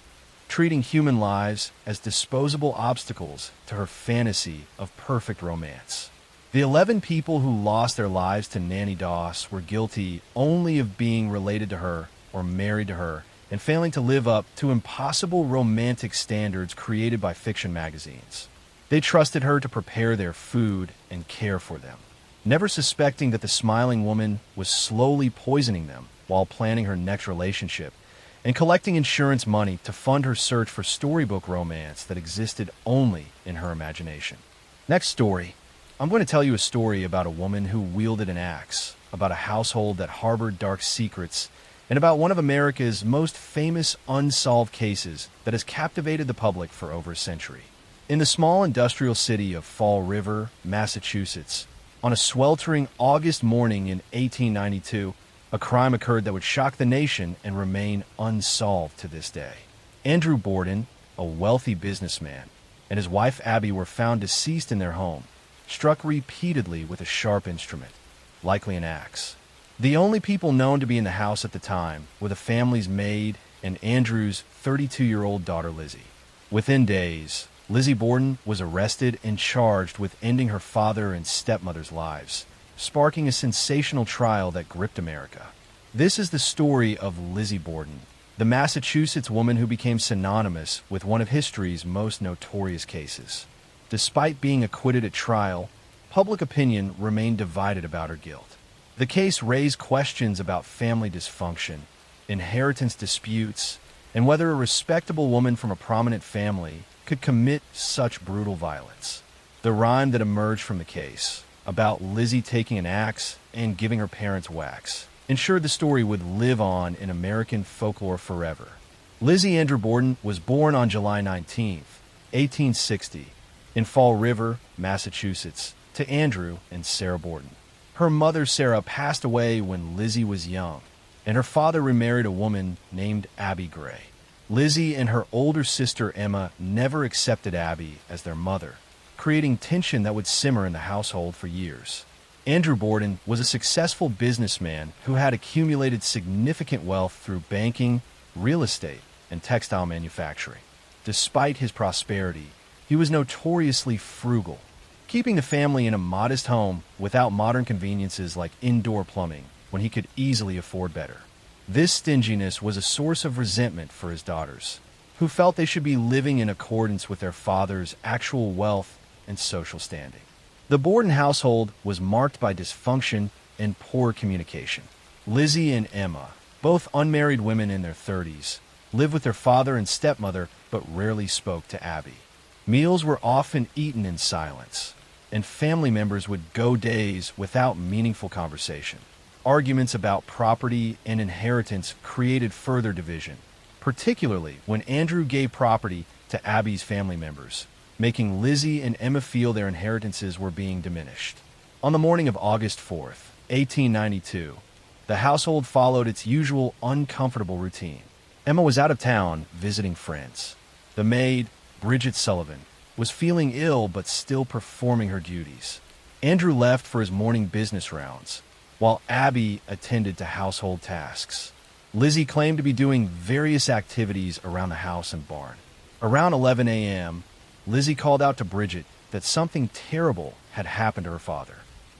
treating human lives as disposable obstacles to her fantasy of perfect romance. The 11 people who lost their lives to Nanny Doss were guilty only of being related to her or married to her and failing to live up to impossible romantic standards created by fiction magazines. They trusted her to prepare their food and care for them, never suspecting that the smiling woman was slowly poisoning them while planning her next relationship and collecting insurance money to fund her search for storybook romance that existed only in her imagination. Next story. I'm going to tell you a story about a woman who wielded an axe, about a household that harbored dark secrets, and about one of America's most famous unsolved cases that has captivated the public for over a century. In the small industrial city of Fall River, Massachusetts, on a sweltering August morning in 1892, a crime occurred that would shock the nation and remain unsolved to this day. Andrew Borden, a wealthy businessman, and his wife Abby were found deceased in their home, struck repeatedly with a sharp instrument, likely an axe. The only people known to be in the house at the time were the family's maid and Andrew's 32-year-old daughter Lizzie. Within days, Lizzie Borden was arrested and charged with ending her father and stepmother's lives, sparking a sensational trial that gripped America. This is the story of Lizzie Borden, the Massachusetts woman who became synonymous with one of history's most notorious cases. Despite being acquitted at trial, public opinion remained divided about her guilt. The case raised questions about family dysfunction, inheritance disputes, and whether a respectable woman from a prominent family could commit such brutal violence. The rhyme that emerged from the case, about Lizzie taking an axe and giving her parents wax, ensured the story would live on in American folklore forever. Lizzie Andrew Borden was born on July 19, 1860, in Fall River, Massachusetts, to Andrew and Sarah Borden. Her mother, Sarah, passed away when Lizzie was young, and her father remarried a woman named Abby Gray. Lizzie and her older sister, Emma, never accepted Abby as their mother, creating tension that would simmer in the household for years. Andrew Borden was a successful businessman who had accumulated significant wealth through banking, real estate, and textile manufacturing. Despite his prosperity, he was notoriously frugal, keeping the family in a modest home without modern conveniences like indoor plumbing when he could easily afford better. This stinginess was a source of resentment for his daughters, who felt they should be living in accordance with their father's actual wealth and social standing. The Borden household was marked by dysfunction and poor communication. Lizzie and Emma, both unmarried women in their 30s, lived with their father and stepmother but rarely spoke to Abby. Meals were often eaten in silence, and family members would go days without meaningful conversation. Arguments about property and inheritance created further division, particularly when Andrew gave property to Abby's family members, making Lizzie and Emma feel their inheritances were being diminished. On the morning of August 4th, 1892, the household followed its usual uncomfortable routine. Emma was out of town visiting friends. The maid, Bridget Sullivan, was feeling ill but still performing her duties. Andrew left for his morning business rounds, while Abby attended to household tasks. Lizzie claimed to be doing various activities around the house and barn. Around 11 a.m., Lizzie called out to Bridget that something terrible had happened to her father.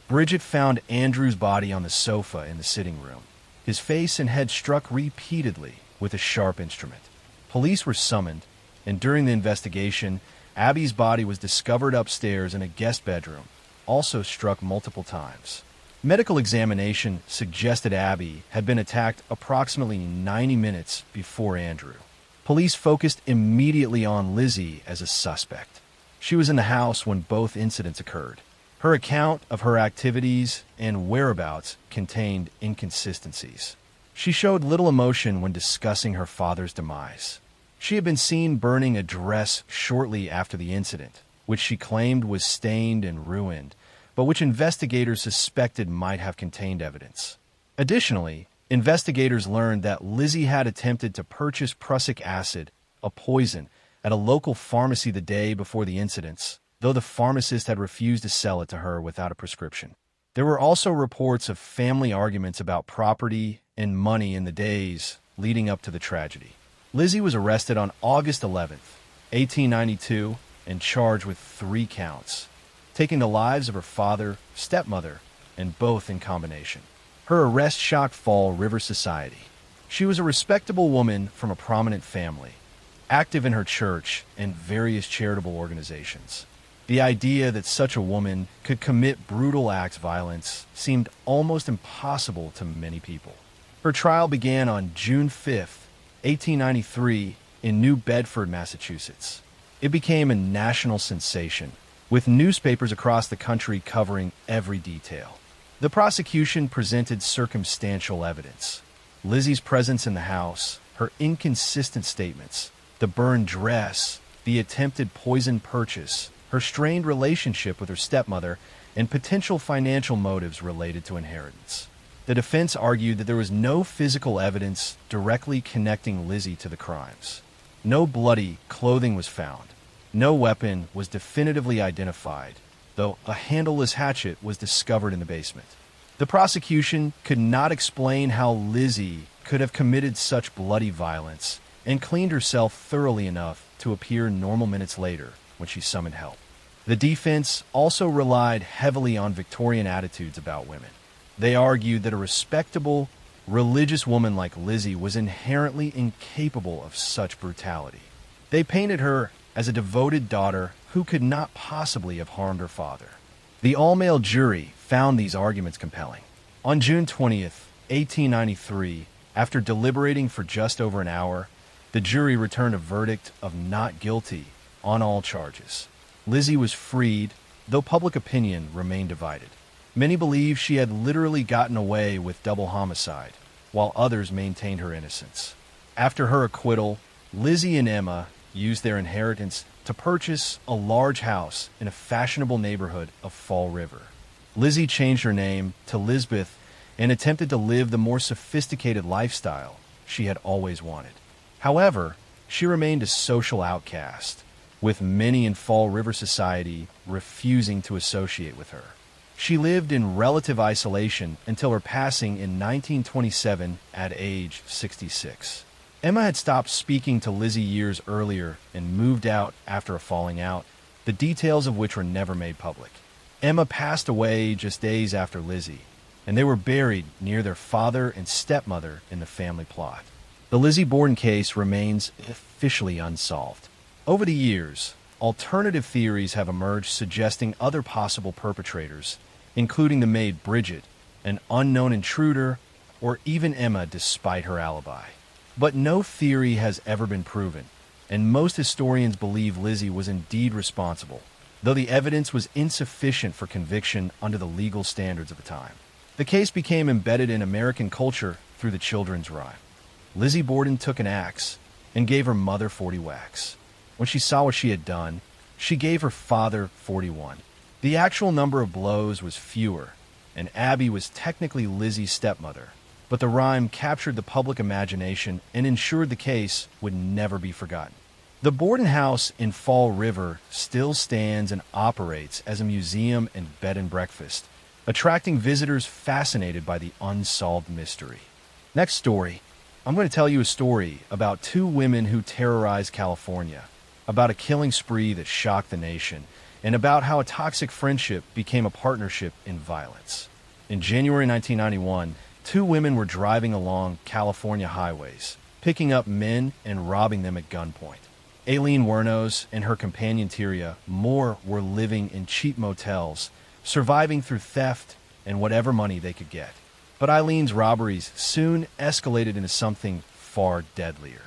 Bridget found Andrew's body on the sofa in the sitting room, his face and head struck repeatedly with a sharp instrument. Police were summoned, and during the investigation, Abby's body was discovered upstairs in a guest bedroom, also struck multiple times. Medical examination suggested Abby had been attacked approximately 90 minutes before Andrew. Police focused immediately on Lizzie as a suspect. She was in the house when both incidents occurred. Her account of her activities and whereabouts contained inconsistencies. She showed little emotion when discussing her father's demise. She had been seen burning a dress shortly after the incident, which she claimed was stained and ruined, but which investigators suspected might have contained evidence. Additionally, investigators learned that Lizzie had attempted to purchase prussic acid, a poison, at a local pharmacy the day before the incidents, though the pharmacist had refused to sell it to her without a prescription. There were also reports of family arguments about property and money in the days leading up to the tragedy. Lizzie was arrested on August 11th, 1892, and charged with 3 counts, taking the lives of her father, stepmother, and both in combination. Her arrest shocked Fall River society. She was a respectable woman from a prominent family, active in her church and various charitable organizations. The idea that such a woman could commit brutal acts of violence seemed almost impossible to many people. Her trial began on June 5th, 1893, in New Bedford, Massachusetts. It became a national sensation, with newspapers across the country covering every detail. The prosecution presented circumstantial evidence: Lizzie's presence in the house, her inconsistent statements, the burned dress, the attempted poison purchase, her strained relationship with her stepmother, and potential financial motives related to inheritance. The defense argued that there was no physical evidence directly connecting Lizzie to the crimes. No bloody clothing was found. No weapon was definitively identified, though a handleless hatchet was discovered in the basement. The prosecution could not explain how Lizzie could have committed such bloody violence and cleaned herself thoroughly enough to appear normal minutes later when she summoned help. The defense also relied heavily on Victorian attitudes about women. They argued that a respectable, religious woman like Lizzie was inherently incapable of such brutality. They painted her as a devoted daughter who could not possibly have harmed her father. The all-male jury found these arguments compelling. On June 20th, 1893, after deliberating for just over an hour, the jury returned a verdict of not guilty on all charges. Lizzie was freed, though public opinion remained divided. Many believed she had literally gotten away with double homicide, while others maintained her innocence. After her acquittal, Lizzie and Emma used their inheritance to purchase a large house in a fashionable neighborhood of Fall River. Lizzie changed her name to Lisbeth and attempted to live the more sophisticated lifestyle she had always wanted. However, she remained a social outcast, with many in Fall River society refusing to associate with her. She lived in relative isolation until her passing in 1927 at age 66. Emma had stopped speaking to Lizzie years earlier and moved out after a falling out, the details of which were never made public. Emma passed away just days after Lizzie, and they were buried near their father and stepmother in the family plot. The Lizzie Borden case remains officially unsolved. Over the years, alternative theories have emerged suggesting other possible perpetrators, including the maid Bridget, an unknown intruder, or even Emma despite her alibi. But no theory has ever been proven, and most historians believe Lizzie was indeed responsible, though the evidence was insufficient for conviction under the legal standards of the time. The case became embedded in American culture through the children's rhyme. Lizzie Borden took an axe and gave her mother 40 whacks. When she saw what she had done, she gave her father 41. The actual number of blows was fewer, and Abby was technically Lizzie's stepmother, but the rhyme captured the public imagination and ensured the case would never be forgotten. The Borden House in Fall River still stands and operates as a museum and bed and breakfast, attracting visitors fascinated by the unsolved mystery. Next story, I'm going to tell you a story about two women who terrorized California, about a killing spree that shocked the nation, and about how a toxic friendship became a partnership in violence. In January 1991, two women were driving along California highways, picking up men and robbing them at gunpoint. Aileen Wuornos and her companion Tyria Moore were living in cheap motels, surviving through theft and whatever money they could get. But Eileen's robberies soon escalated into something far deadlier.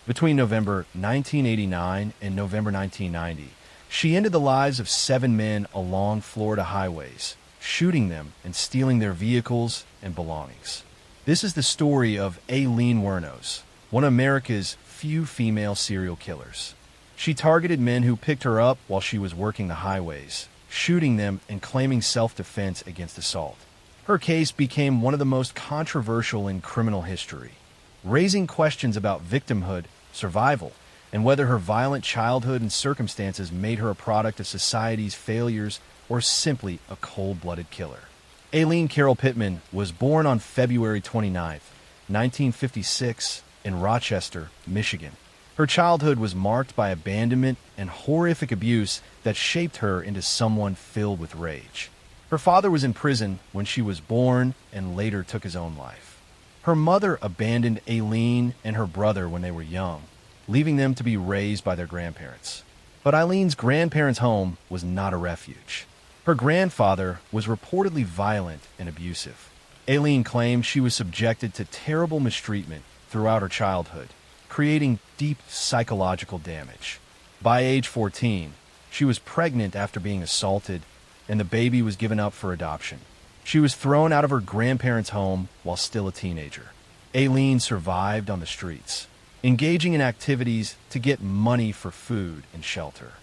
Between November 1989 and November 1990, she ended the lives of 7 men along Florida highways, shooting them and stealing their vehicles and belongings. This is the story of Aileen Wuornos, one of America's few female serial killers. She targeted men who picked her up while she was working the highways, shooting them and claiming self-defense against assault. Her case became one of the most controversial in criminal history, raising questions about victimhood, survival, and whether her violent childhood and circumstances made her a product of society's failures or simply a cold-blooded killer. Aileen Carol Pittman was born on February 29, 1956, in Rochester, Michigan. Her childhood was marked by abandonment and horrific abuse that shaped her into someone filled with rage. Her father was in prison when she was born and later took his own life. Her mother abandoned Aileen and her brother when they were young, leaving them to be raised by their grandparents. But Eileen's grandparents' home was not a refuge. Her grandfather was reportedly violent and abusive. Aileen claimed she was subjected to terrible mistreatment throughout her childhood, creating deep psychological damage. By age 14, she was pregnant after being assaulted, and the baby was given up for adoption. She was thrown out of her grandparents' home while still a teenager. Aileen survived on the streets, engaging in activities to get money for food and shelter.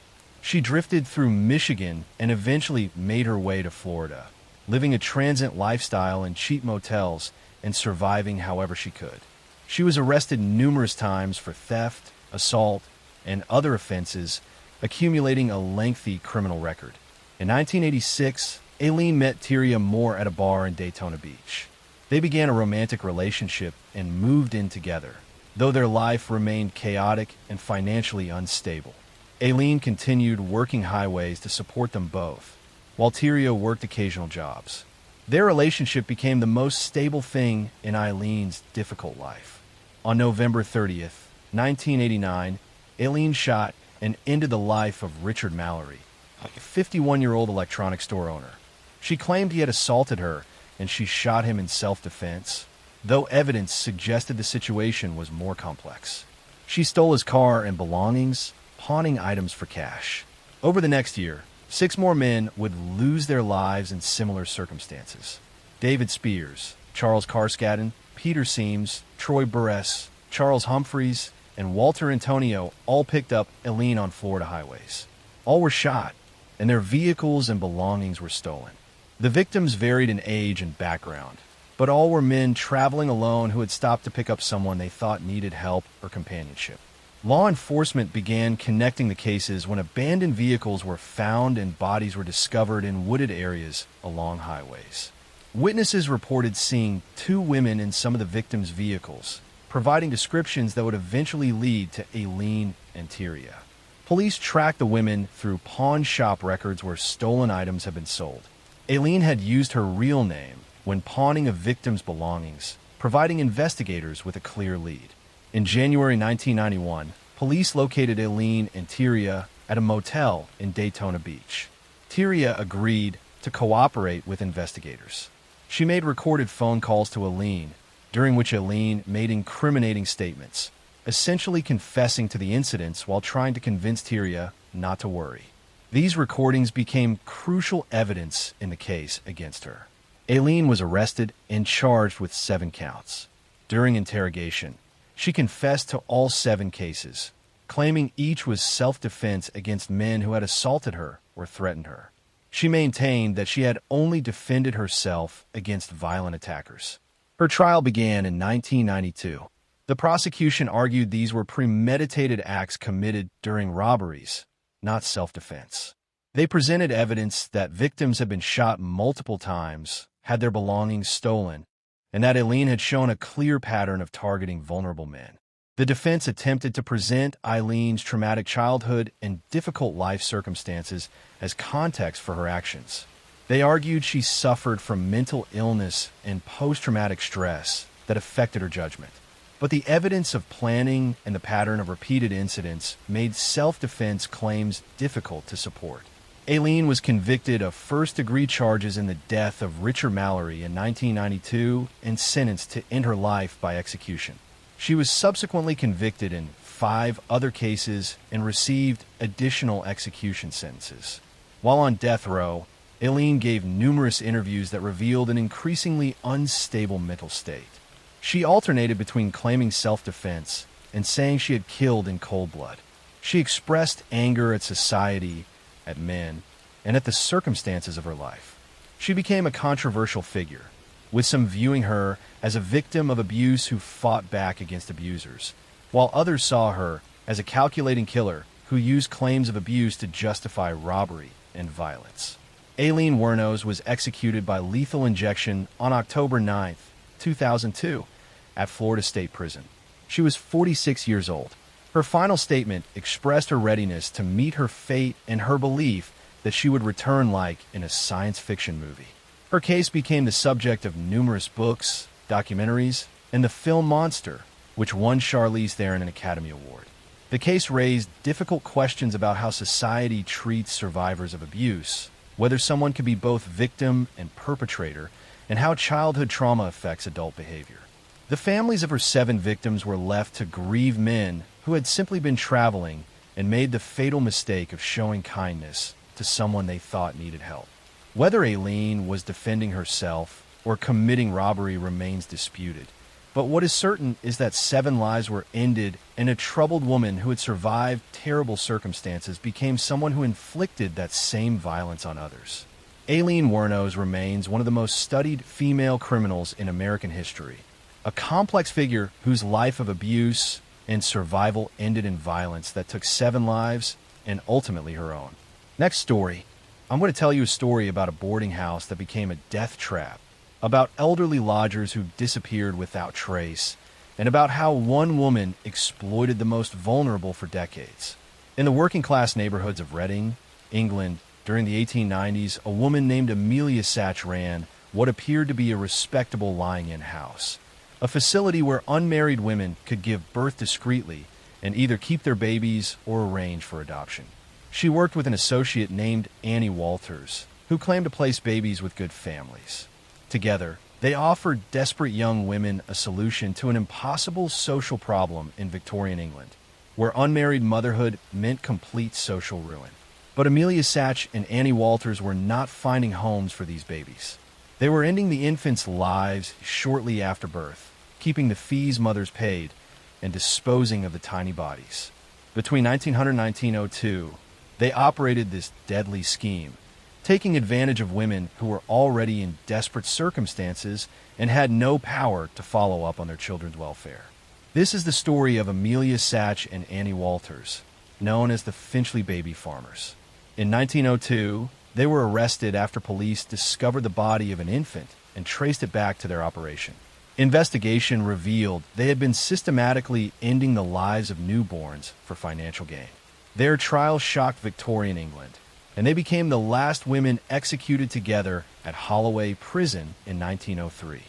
She drifted through Michigan and eventually made her way to Florida, living a transient lifestyle in cheap motels and surviving however she could. She was arrested numerous times for theft, assault, and other offenses, accumulating a lengthy criminal record. In 1986, Aileen met Tyria Moore at a bar in Daytona Beach. They began a romantic relationship and moved in together, though their life remained chaotic and financially unstable. Aileen continued working highways to support them both, while Tyria worked occasional jobs. Their relationship became the most stable thing in Eileen's difficult life. On November 30th, 1989, Aileen shot and ended the life of Richard Mallory, a 51-year-old electronics store owner. She claimed he had assaulted her, and she shot him in self-defense, though evidence suggested the situation was more complex. She stole his car and belongings, pawning items for cash. Over the next year, 6 more men would lose their lives in similar circumstances. David Spears, Charles Carskadden, Peter Seams, Troy Burress, Charles Humphreys, and Walter Antonio all picked up Aileen on Florida highways. All were shot, and their vehicles and belongings were stolen. The victims varied in age and background, but all were men traveling alone who had stopped to pick up someone they thought needed help or companionship. Law enforcement began connecting the cases when abandoned vehicles were found and bodies were discovered in wooded areas along highways. Witnesses reported seeing 2 women in some of the victims' vehicles, providing descriptions that would eventually lead to Aileen and Tyria. Police tracked the women through pawn shop records where stolen items had been sold. Aileen had used her real name when pawning a victim's belongings, providing investigators with a clear lead. In January 1991, police located Aileen and Tyria at a motel in Daytona Beach. Tyria agreed to cooperate with investigators. She made recorded phone calls to Aileen, during which Eileen made incriminating statements, essentially confessing to the incidents while trying to convince Tyria not to worry. These recordings became crucial evidence in the case against her. Eileen was arrested and charged with 7 counts. During interrogation, she confessed to all 7 cases, claiming each was self-defense against men who had assaulted her or threatened her. She maintained that she had only defended herself against violent attackers. Her trial began in 1992. The prosecution argued these were premeditated acts committed during robberies, not self-defense. They presented evidence that victims had been shot multiple times, had their belongings stolen, and that Eileen had shown a clear pattern of targeting vulnerable men. The defense attempted to present Eileen's traumatic childhood and difficult life circumstances as context for her actions. They argued she suffered from mental illness and post-traumatic stress that affected her judgment. But the evidence of planning and the pattern of repeated incidents made self-defense claims difficult to support. Eileen was convicted of first-degree charges in the death of Richard Mallory in 1992 and sentenced to end her life by execution. She was subsequently convicted in 5 other cases and received additional execution sentences. While on death row, Eileen gave numerous interviews that revealed an increasingly unstable mental state. She alternated between claiming self-defense and saying she had killed in cold blood. She expressed anger at society, at men, and at the circumstances of her life. She became a controversial figure, with some viewing her as a victim of abuse who fought back against abusers, while others saw her as a calculating killer who used claims of abuse to justify robbery and violence. Eileen Wuornos was executed by lethal injection on October 9, 2002, at Florida State Prison. She was 46 years old. Her final statement expressed her readiness to meet her fate and her belief that she would return like in a science fiction movie. Her case became the subject of numerous books, documentaries, and the film Monster, which won Charlize Theron an Academy Award. The case raised difficult questions about how society treats survivors of abuse, whether someone can be both victim and perpetrator, and how childhood trauma affects adult behavior. The families of her 7 victims were left to grieve men who had simply been traveling and made the fatal mistake of showing kindness to someone they thought needed help. Whether Eileen was defending herself or committing robbery remains disputed, but what is certain is that 7 lives were ended and a troubled woman who had survived terrible circumstances became someone who inflicted that same violence on others. Eileen Wuornos remains one of the most studied female criminals in American history, a complex figure whose life of abuse and survival ended in violence that took 7 lives and ultimately her own. Next story, I'm going to tell you a story about a boarding house that became a death trap, about elderly lodgers who disappeared without trace, and about how one woman exploited the most vulnerable for decades. In the working-class neighborhoods of Reading, England, during the 1890s, a woman named Amelia Satch ran what appeared to be a respectable lying-in house, a facility where unmarried women could give birth discreetly and either keep their babies or arrange for adoption. She worked with an associate named Annie Walters, who claimed to place babies with good families. Together, they offered desperate young women a solution to an impossible social problem in Victorian England, where unmarried motherhood meant complete social ruin. But Amelia Satch and Annie Walters were not finding homes for these babies. They were ending the infants' lives shortly after birth, keeping the fees mothers paid, and disposing of the tiny bodies. Between 1900 and 1902, they operated this deadly scheme, taking advantage of women who were already in desperate circumstances and had no power to follow up on their children's welfare. This is the story of Amelia Satch and Annie Walters, known as the Finchley Baby Farmers. In 1902, they were arrested after police discovered the body of an infant and traced it back to their operation. Investigation revealed they had been systematically ending the lives of newborns for financial gain. Their trial shocked Victorian England, and they became the last women executed together at Holloway Prison in 1903.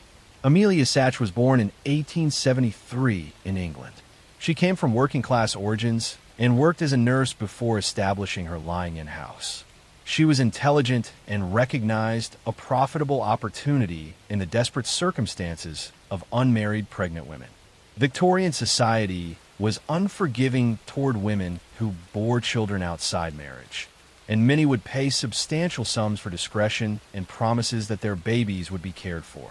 Amelia Satch was born in 1873 in England. She came from working-class origins and worked as a nurse before establishing her lying-in house. She was intelligent and recognized a profitable opportunity in the desperate circumstances of unmarried pregnant women. Victorian society was unforgiving toward women who bore children outside marriage, and many would pay substantial sums for discretion and promises that their babies would be cared for.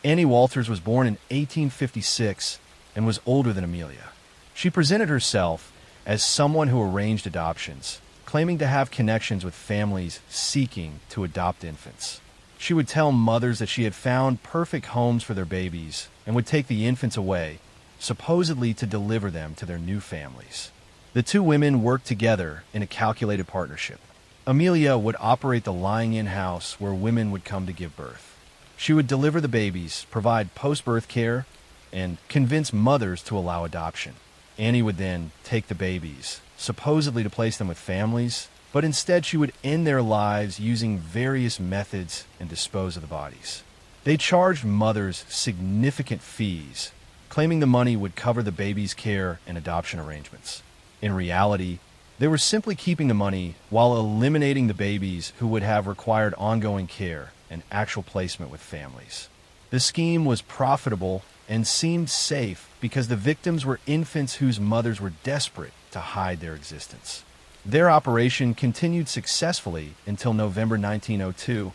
Annie Walters was born in 1856 and was older than Amelia. She presented herself as someone who arranged adoptions, claiming to have connections with families seeking to adopt infants. She would tell mothers that she had found perfect homes for their babies and would take the infants away, supposedly to deliver them to their new families. The two women worked together in a calculated partnership. Amelia would operate the lying-in house where women would come to give birth. She would deliver the babies, provide post-birth care, and convince mothers to allow adoption. Annie would then take the babies, supposedly to place them with families, but instead she would end their lives using various methods and dispose of the bodies. They charged mothers significant fees, claiming the money would cover the baby's care and adoption arrangements. In reality, they were simply keeping the money while eliminating the babies who would have required ongoing care and actual placement with families. The scheme was profitable and seemed safe because the victims were infants whose mothers were desperate to hide their existence. Their operation continued successfully until November 1902,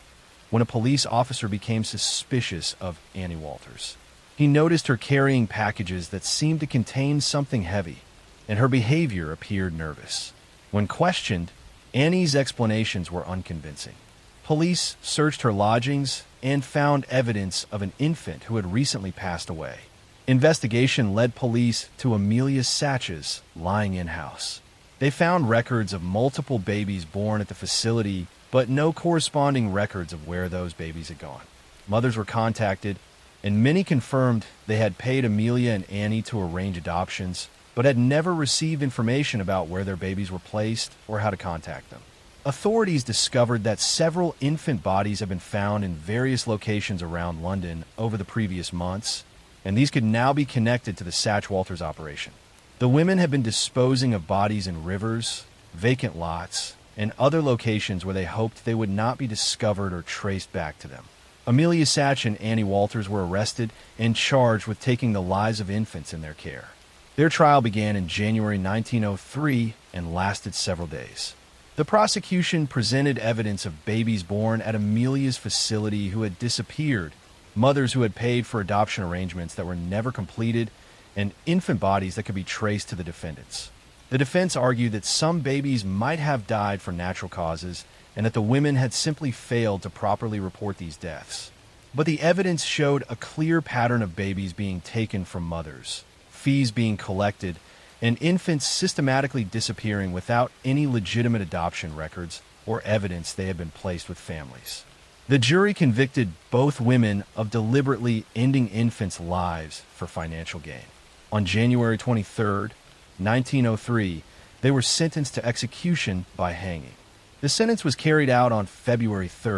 when a police officer became suspicious of Annie Walters. He noticed her carrying packages that seemed to contain something heavy, and her behavior appeared nervous. When questioned, Annie's explanations were unconvincing. Police searched her lodgings and found evidence of an infant who had recently passed away. Investigation led police to Amelia Satch's lying-in house. They found records of multiple babies born at the facility, but no corresponding records of where those babies had gone. Mothers were contacted, and many confirmed they had paid Amelia and Annie to arrange adoptions, but had never received information about where their babies were placed or how to contact them. Authorities discovered that several infant bodies had been found in various locations around London over the previous months, and these could now be connected to the Satch Walters operation. The women had been disposing of bodies in rivers, vacant lots, and other locations where they hoped they would not be discovered or traced back to them. Amelia Satch and Annie Walters were arrested and charged with taking the lives of infants in their care. Their trial began in January 1903 and lasted several days. The prosecution presented evidence of babies born at Amelia's facility who had disappeared, mothers who had paid for adoption arrangements that were never completed, and infant bodies that could be traced to the defendants. The defense argued that some babies might have died from natural causes and that the women had simply failed to properly report these deaths. But the evidence showed a clear pattern of babies being taken from mothers, fees being collected, and infants systematically disappearing without any legitimate adoption records or evidence they had been placed with families. The jury convicted both women of deliberately ending infants' lives for financial gain. On January 23, 1903, they were sentenced to execution by hanging. The sentence was carried out on February 3,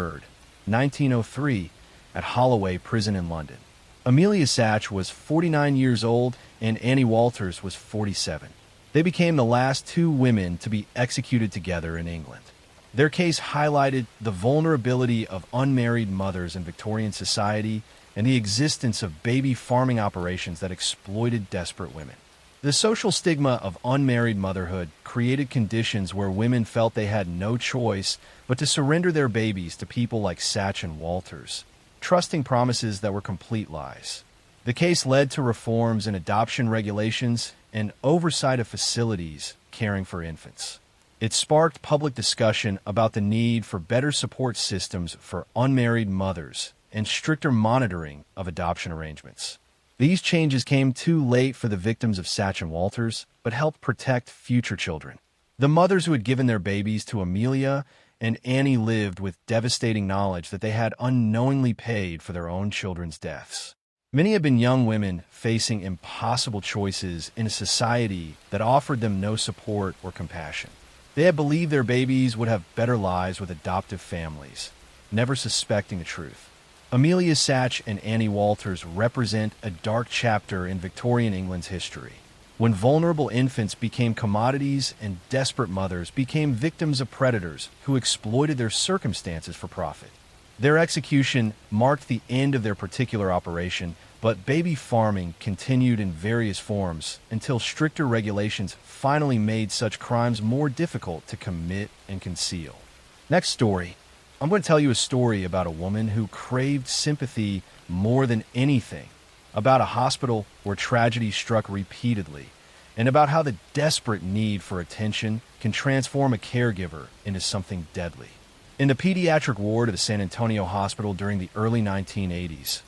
1903, at Holloway Prison in London. Amelia Satch was 49 years old and Annie Walters was 47. They became the last two women to be executed together in England. Their case highlighted the vulnerability of unmarried mothers in Victorian society and the existence of baby farming operations that exploited desperate women. The social stigma of unmarried motherhood created conditions where women felt they had no choice but to surrender their babies to people like Satch and Walters, trusting promises that were complete lies. The case led to reforms in adoption regulations and oversight of facilities caring for infants. It sparked public discussion about the need for better support systems for unmarried mothers and stricter monitoring of adoption arrangements. These changes came too late for the victims of Satch and Walters, but helped protect future children. The mothers who had given their babies to Amelia and Annie lived with devastating knowledge that they had unknowingly paid for their own children's deaths. Many had been young women facing impossible choices in a society that offered them no support or compassion. They had believed their babies would have better lives with adoptive families, never suspecting the truth. Amelia Satch and Annie Walters represent a dark chapter in Victorian England's history. when vulnerable infants became commodities and desperate mothers became victims of predators who exploited their circumstances for profit. Their execution marked the end of their particular operation, but baby farming continued in various forms until stricter regulations finally made such crimes more difficult to commit and conceal. Next story. I'm going to tell you a story about a woman who craved sympathy more than anything, about a hospital where tragedy struck repeatedly, and about how the desperate need for attention can transform a caregiver into something deadly. In the pediatric ward of the San Antonio Hospital during the early 1980s,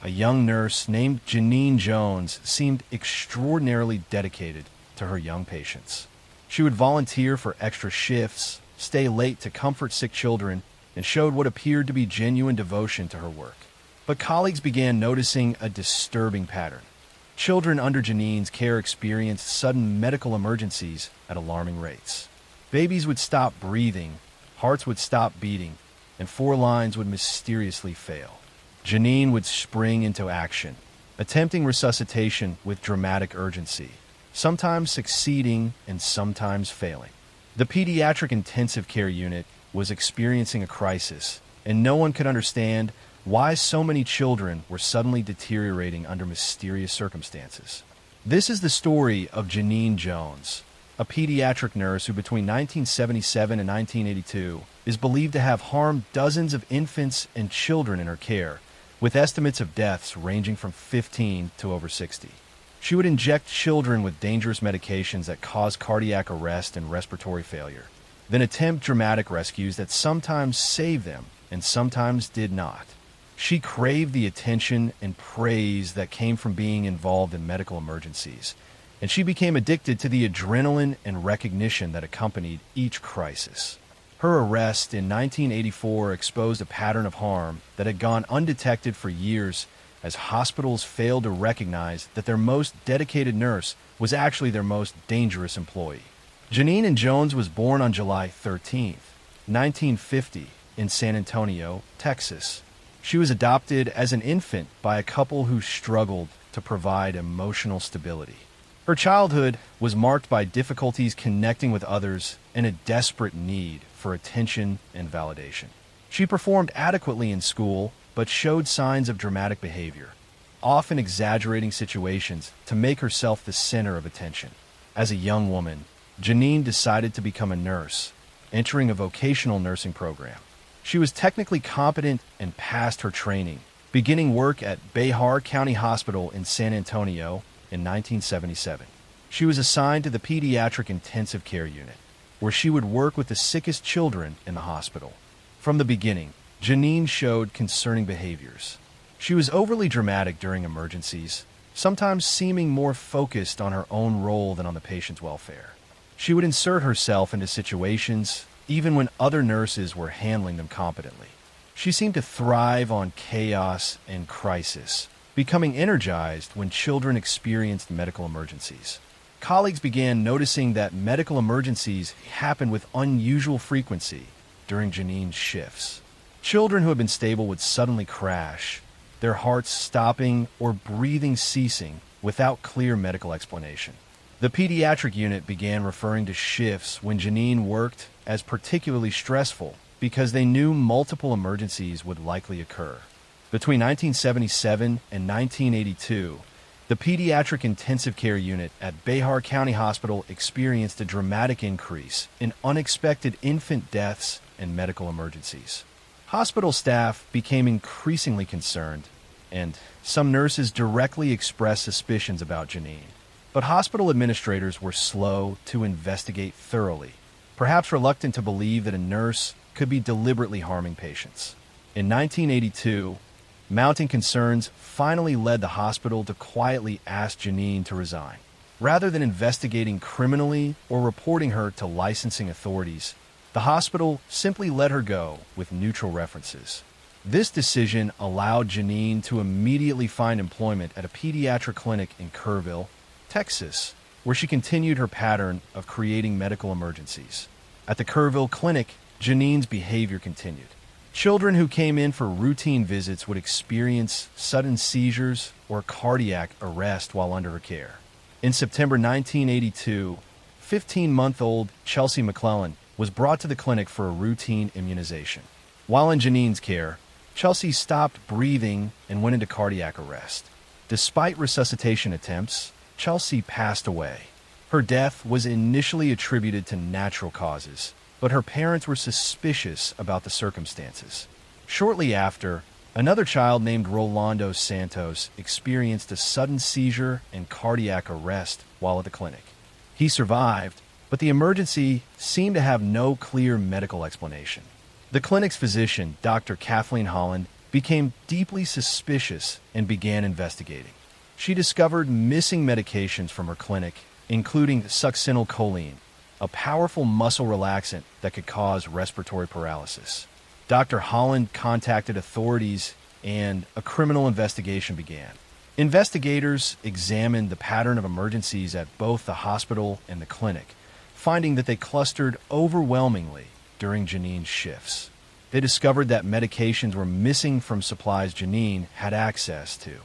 a young nurse named Janine Jones seemed extraordinarily dedicated to her young patients. She would volunteer for extra shifts, stay late to comfort sick children, and showed what appeared to be genuine devotion to her work. But colleagues began noticing a disturbing pattern. Children under Janine's care experienced sudden medical emergencies at alarming rates. Babies would stop breathing, hearts would stop beating, and 4 lines would mysteriously fail. Janine would spring into action, attempting resuscitation with dramatic urgency, sometimes succeeding and sometimes failing. The pediatric intensive care unit was experiencing a crisis, and no one could understand why so many children were suddenly deteriorating under mysterious circumstances. This is the story of Janine Jones, a pediatric nurse who between 1977 and 1982 is believed to have harmed dozens of infants and children in her care, with estimates of deaths ranging from 15 to over 60. She would inject children with dangerous medications that cause cardiac arrest and respiratory failure, then attempt dramatic rescues that sometimes saved them and sometimes did not. She craved the attention and praise that came from being involved in medical emergencies, and she became addicted to the adrenaline and recognition that accompanied each crisis. Her arrest in 1984 exposed a pattern of harm that had gone undetected for years as hospitals failed to recognize that their most dedicated nurse was actually their most dangerous employee. Janine Jones was born on July 13, 1950, in San Antonio, Texas. She was adopted as an infant by a couple who struggled to provide emotional stability. Her childhood was marked by difficulties connecting with others and a desperate need for attention and validation. She performed adequately in school, but showed signs of dramatic behavior, often exaggerating situations to make herself the center of attention. As a young woman, Janine decided to become a nurse, entering a vocational nursing program. She was technically competent and passed her training, beginning work at Behar County Hospital in San Antonio in 1977. She was assigned to the pediatric intensive care unit, where she would work with the sickest children in the hospital. From the beginning, Janine showed concerning behaviors. She was overly dramatic during emergencies, sometimes seeming more focused on her own role than on the patient's welfare. She would insert herself into situations even when other nurses were handling them competently. She seemed to thrive on chaos and crisis, becoming energized when children experienced medical emergencies. Colleagues began noticing that medical emergencies happened with unusual frequency during Janine's shifts. Children who had been stable would suddenly crash, their hearts stopping or breathing ceasing without clear medical explanation. The pediatric unit began referring to shifts when Janine worked as particularly stressful because they knew multiple emergencies would likely occur. Between 1977 and 1982, the pediatric intensive care unit at Behar County Hospital experienced a dramatic increase in unexpected infant deaths and medical emergencies. Hospital staff became increasingly concerned, and some nurses directly expressed suspicions about Janine. But hospital administrators were slow to investigate thoroughly, perhaps reluctant to believe that a nurse could be deliberately harming patients. In 1982, mounting concerns finally led the hospital to quietly ask Janine to resign. Rather than investigating criminally or reporting her to licensing authorities, the hospital simply let her go with neutral references. This decision allowed Janine to immediately find employment at a pediatric clinic in Kerrville, Texas, where she continued her pattern of creating medical emergencies. At the Kerrville clinic, Janine's behavior continued. Children who came in for routine visits would experience sudden seizures or cardiac arrest while under her care. In September 1982, 15-month-old Chelsea McClellan was brought to the clinic for a routine immunization. While in Janine's care, Chelsea stopped breathing and went into cardiac arrest. Despite resuscitation attempts, Chelsea passed away. Her death was initially attributed to natural causes, but her parents were suspicious about the circumstances. Shortly after, another child named Rolando Santos experienced a sudden seizure and cardiac arrest while at the clinic. He survived, but the emergency seemed to have no clear medical explanation. The clinic's physician, Dr. Kathleen Holland, became deeply suspicious and began investigating. She discovered missing medications from her clinic, including suspenseful, a powerful muscle relaxant that could cause respiratory paralysis. Dr. Holland contacted authorities and a criminal investigation began. Investigators examined the pattern of emergencies at both the hospital and the clinic, finding that they clustered overwhelmingly during Janine's shifts. They discovered that medications were missing from supplies Janine had access to.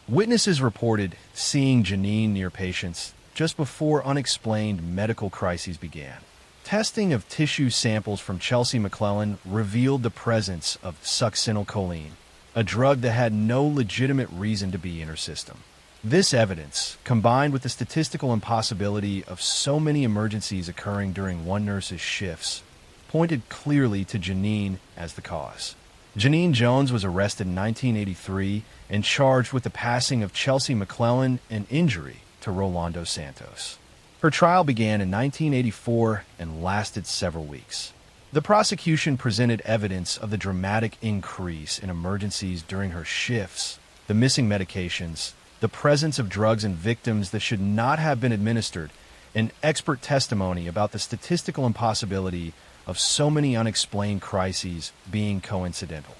Witnesses reported seeing Janine near patients just before unexplained medical crises began. Testing of tissue samples from Chelsea McClellan revealed the presence of suspenseful, a drug that had no legitimate reason to be in her system. This evidence, combined with the statistical impossibility of so many emergencies occurring during one nurse's shifts, pointed clearly to Janine as the cause. Janine Jones was arrested in 1983 and charged with the passing of Chelsea McClellan and injury to Rolando Santos. Her trial began in 1984 and lasted several weeks. The prosecution presented evidence of the dramatic increase in emergencies during her shifts, the missing medications, the presence of drugs in victims that should not have been administered, and expert testimony about the statistical impossibility of so many unexplained crises being coincidental.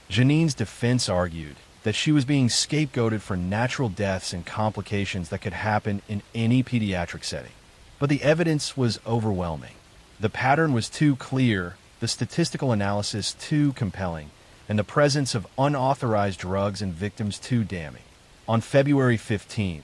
Janine's defense argued that she was being scapegoated for natural deaths and complications that could happen in any pediatric setting. But the evidence was overwhelming. The pattern was too clear, the statistical analysis too compelling, and the presence of unauthorized drugs in victims too damning. On February 15,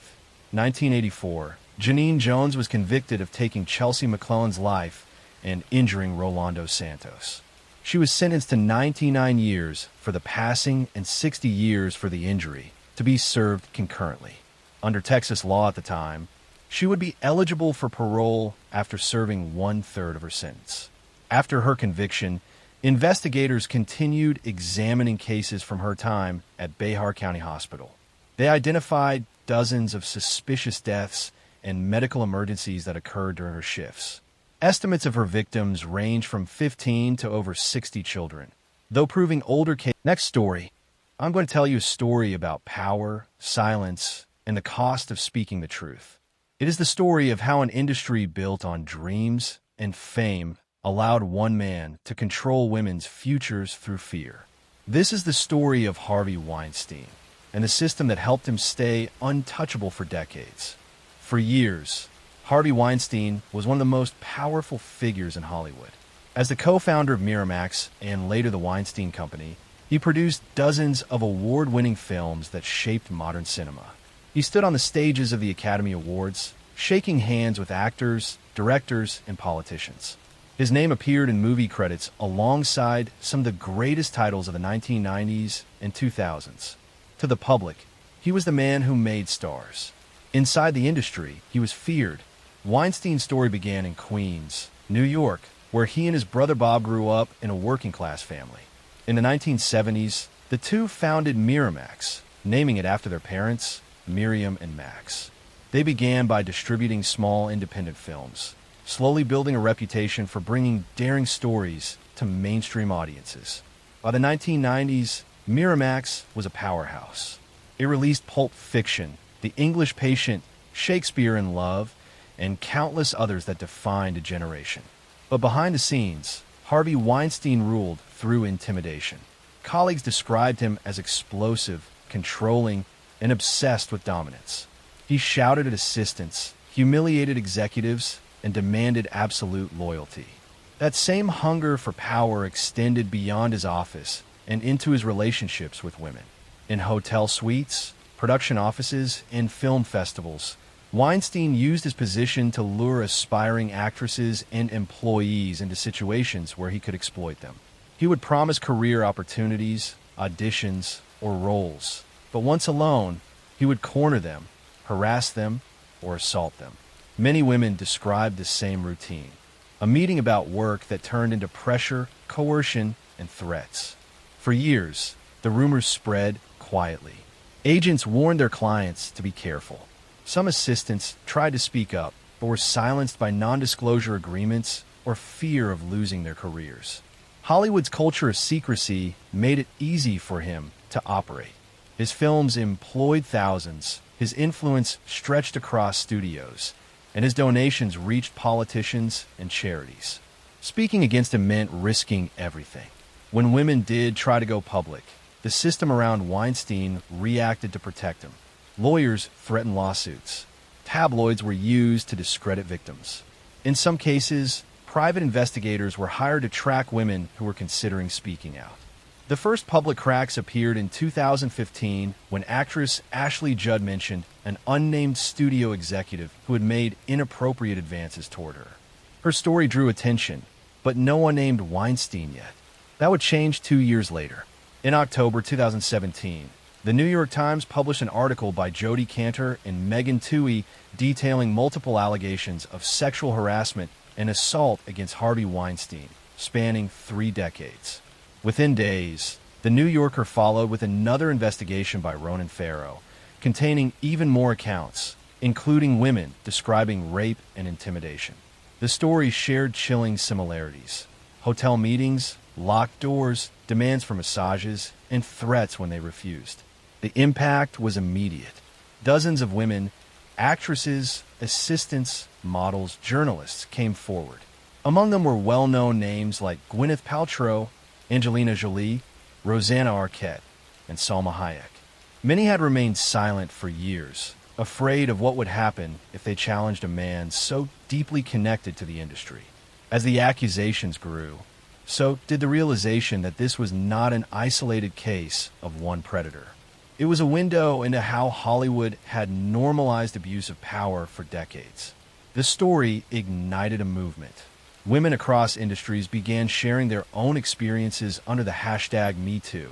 1984, Janine Jones was convicted of taking Chelsea McClellan's life and injuring Rolando Santos. She was sentenced to 99 years for the passing and 60 years for the injury, to be served concurrently. Under Texas law at the time, she would be eligible for parole after serving 1/3 of her sentence. After her conviction, investigators continued examining cases from her time at Behar County Hospital. They identified dozens of suspicious deaths and medical emergencies that occurred during her shifts. Estimates of her victims range from 15 to over 60 children, though proving older cases. Next story. I'm going to tell you a story about power, silence, and the cost of speaking the truth. It is the story of how an industry built on dreams and fame allowed one man to control women's futures through fear. This is the story of Harvey Weinstein and the system that helped him stay untouchable for decades. For years, Harvey Weinstein was one of the most powerful figures in Hollywood. As the co-founder of Miramax and later the Weinstein Company, he produced dozens of award-winning films that shaped modern cinema. He stood on the stages of the Academy Awards, shaking hands with actors, directors, and politicians. His name appeared in movie credits alongside some of the greatest titles of the 1990s and 2000s. To the public, he was the man who made stars. Inside the industry, he was feared. Weinstein's story began in Queens, New York, where he and his brother Bob grew up in a working-class family. In the 1970s, the two founded Miramax, naming it after their parents, Miriam and Max. They began by distributing small independent films, slowly building a reputation for bringing daring stories to mainstream audiences. By the 1990s, Miramax was a powerhouse. It released Pulp Fiction, The English Patient, Shakespeare in Love, and countless others that defined a generation. But behind the scenes, Harvey Weinstein ruled through intimidation. Colleagues described him as explosive, controlling, and obsessed with dominance. He shouted at assistants, humiliated executives, and demanded absolute loyalty. That same hunger for power extended beyond his office and into his relationships with women. In hotel suites, production offices, and film festivals, Weinstein used his position to lure aspiring actresses and employees into situations where he could exploit them. He would promise career opportunities, auditions, or roles, but once alone, he would corner them, harass them, or assault them. Many women described the same routine, a meeting about work that turned into pressure, coercion, and threats. For years, the rumors spread quietly. Agents warned their clients to be careful. Some assistants tried to speak up, but were silenced by non-disclosure agreements or fear of losing their careers. Hollywood's culture of secrecy made it easy for him to operate. His films employed thousands, his influence stretched across studios, and his donations reached politicians and charities. Speaking against him meant risking everything. When women did try to go public, the system around Weinstein reacted to protect him. Lawyers threatened lawsuits. Tabloids were used to discredit victims. In some cases, private investigators were hired to track women who were considering speaking out. The first public cracks appeared in 2015 when actress Ashley Judd mentioned an unnamed studio executive who had made inappropriate advances toward her. Her story drew attention, but no one named Weinstein yet. That would change 2 years later. In October 2017, the New York Times published an article by Jodi Kantor and Megan Twohey detailing multiple allegations of sexual harassment and assault against Harvey Weinstein, spanning 3 decades. Within days, The New Yorker followed with another investigation by Ronan Farrow, containing even more accounts, including women describing rape and intimidation. The stories shared chilling similarities: hotel meetings, locked doors, demands for massages, and threats when they refused. The impact was immediate. Dozens of women, actresses, assistants, models, journalists came forward. Among them were well-known names like Gwyneth Paltrow, Angelina Jolie, Rosanna Arquette, and Salma Hayek. Many had remained silent for years, afraid of what would happen if they challenged a man so deeply connected to the industry. As the accusations grew, so did the realization that this was not an isolated case of one predator. It was a window into how Hollywood had normalized abuse of power for decades. The story ignited a movement. Women across industries began sharing their own experiences under the hashtag #MeToo,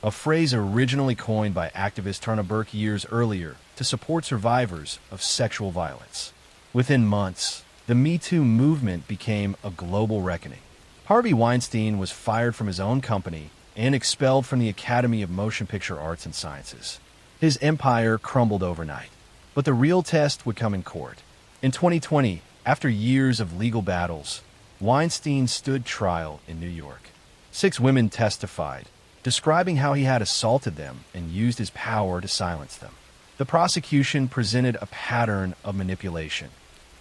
a phrase originally coined by activist Tarna Burke years earlier to support survivors of sexual violence. Within months, the #MeToo movement became a global reckoning. Harvey Weinstein was fired from his own company and expelled from the Academy of Motion Picture Arts and Sciences. His empire crumbled overnight, but the real test would come in court. In 2020, after years of legal battles, Weinstein stood trial in New York. 6 women testified, describing how he had assaulted them and used his power to silence them. The prosecution presented a pattern of manipulation,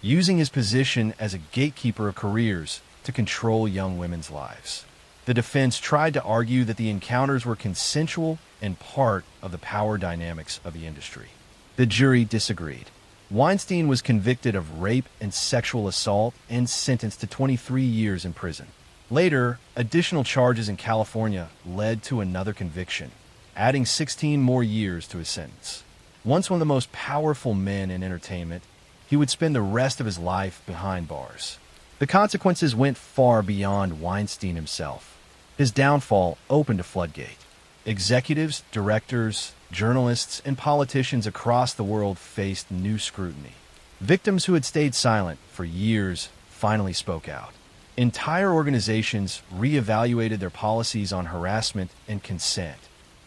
using his position as a gatekeeper of careers to control young women's lives. The defense tried to argue that the encounters were consensual and part of the power dynamics of the industry. The jury disagreed. Weinstein was convicted of rape and sexual assault and sentenced to 23 years in prison. Later, additional charges in California led to another conviction, adding 16 more years to his sentence. Once one of the most powerful men in entertainment, he would spend the rest of his life behind bars. The consequences went far beyond Weinstein himself. His downfall opened a floodgate. Executives, directors, journalists, and politicians across the world faced new scrutiny. Victims who had stayed silent for years finally spoke out. Entire organizations reevaluated their policies on harassment and consent.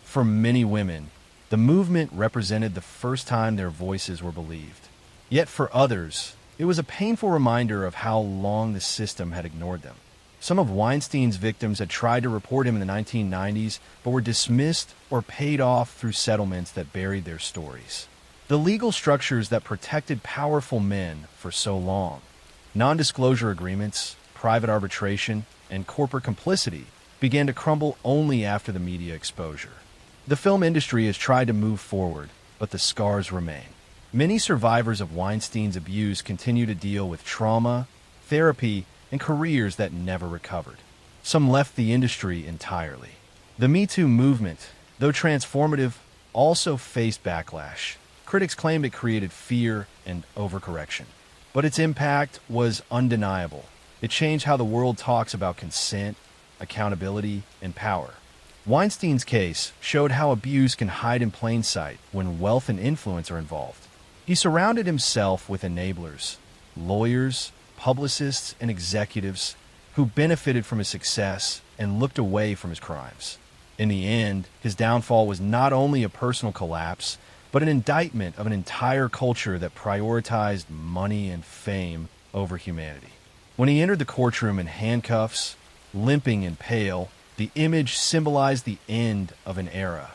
For many women, the movement represented the first time their voices were believed. Yet for others, it was a painful reminder of how long the system had ignored them. Some of Weinstein's victims had tried to report him in the 1990s, but were dismissed or paid off through settlements that buried their stories. The legal structures that protected powerful men for so long, non-disclosure agreements, private arbitration, and corporate complicity, began to crumble only after the media exposure. The film industry has tried to move forward, but the scars remain. Many survivors of Weinstein's abuse continue to deal with trauma, therapy, and careers that never recovered. Some left the industry entirely. The #MeToo movement, though transformative, also faced backlash. Critics claimed it created fear and overcorrection. But its impact was undeniable. It changed how the world talks about consent, accountability, and power. Weinstein's case showed how abuse can hide in plain sight when wealth and influence are involved. He surrounded himself with enablers, lawyers, publicists, and executives who benefited from his success and looked away from his crimes. In the end, his downfall was not only a personal collapse, but an indictment of an entire culture that prioritized money and fame over humanity. When he entered the courtroom in handcuffs, limping and pale, the image symbolized the end of an era,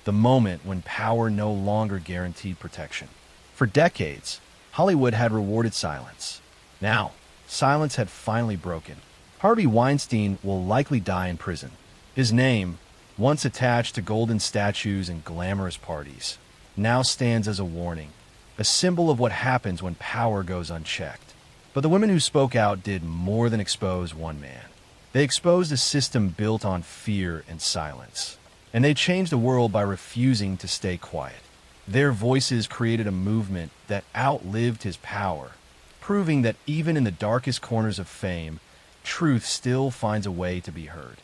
the moment when power no longer guaranteed protection. For decades, Hollywood had rewarded silence. Now, silence had finally broken. Harvey Weinstein will likely die in prison. His name, once attached to golden statues and glamorous parties, now stands as a warning, a symbol of what happens when power goes unchecked. But the women who spoke out did more than expose one man. They exposed a system built on fear and silence, and they changed the world by refusing to stay quiet. Their voices created a movement that outlived his power, proving that even in the darkest corners of fame, truth still finds a way to be heard.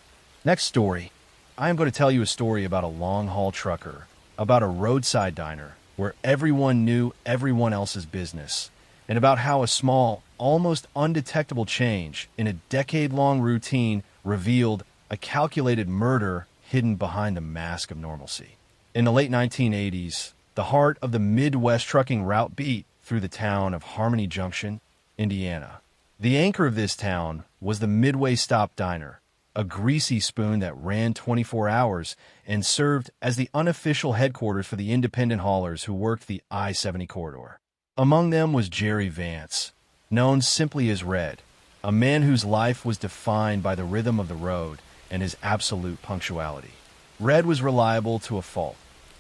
Next story, I am going to tell you a story about a long-haul trucker, about a roadside diner where everyone knew everyone else's business, and about how a small, almost undetectable change in a decade-long routine revealed a calculated murder hidden behind the mask of normalcy. In the late 1980s, the heart of the Midwest trucking route beat through the town of Harmony Junction, Indiana. The anchor of this town was the Midway Stop Diner, a greasy spoon that ran 24 hours and served as the unofficial headquarters for the independent haulers who worked the I-70 corridor. Among them was Jerry Vance, known simply as Red, a man whose life was defined by the rhythm of the road and his absolute punctuality. Red was reliable to a fault.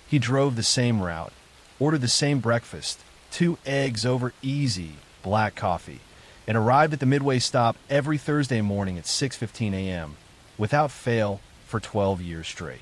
He drove the same route, ordered the same breakfast, 2 eggs over easy black coffee, and arrived at the Midway stop every Thursday morning at 6:15 a.m., without fail for 12 years straight.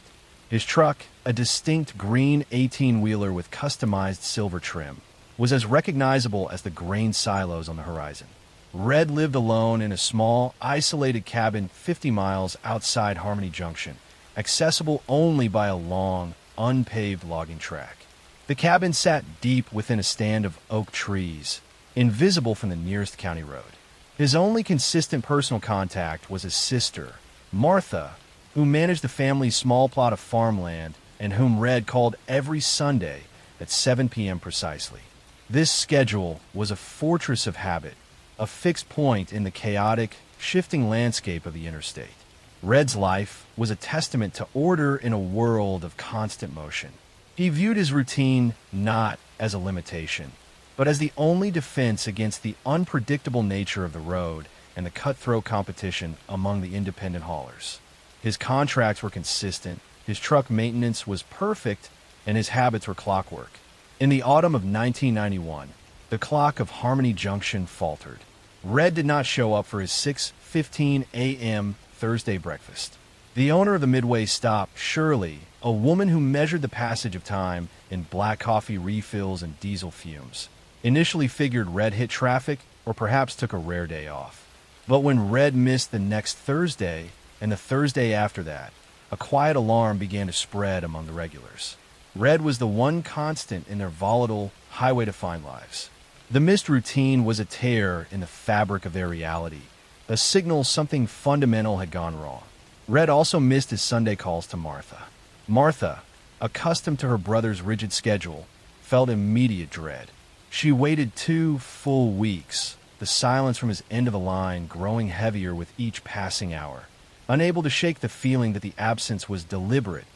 His truck, a distinct green 18-wheeler with customized silver trim, was as recognizable as the grain silos on the horizon. Red lived alone in a small, isolated cabin 50 miles outside Harmony Junction, accessible only by a long, unpaved logging track. The cabin sat deep within a stand of oak trees, invisible from the nearest county road. His only consistent personal contact was his sister, Martha, who managed the family's small plot of farmland and whom Red called every Sunday at 7 p.m. precisely. This schedule was a fortress of habit, a fixed point in the chaotic, shifting landscape of the interstate. Red's life was a testament to order in a world of constant motion. He viewed his routine not as a limitation, but as the only defense against the unpredictable nature of the road and the cutthroat competition among the independent haulers. His contracts were consistent, his truck maintenance was perfect, and his habits were clockwork. In the autumn of 1991, the clock of Harmony Junction faltered. Red did not show up for his 6:15 a.m. Thursday breakfast. The owner of the Midway stop, Shirley, a woman who measured the passage of time in black coffee refills and diesel fumes, initially figured Red hit traffic or perhaps took a rare day off. But when Red missed the next Thursday and the Thursday after that, a quiet alarm began to spread among the regulars. Red was the one constant in their volatile, highway-defined lives. The missed routine was a tear in the fabric of their reality, a signal something fundamental had gone wrong. Red also missed his Sunday calls to Martha. Martha, accustomed to her brother's rigid schedule, felt immediate dread. She waited 2 full weeks, the silence from his end of the line growing heavier with each passing hour, unable to shake the feeling that the absence was deliberate,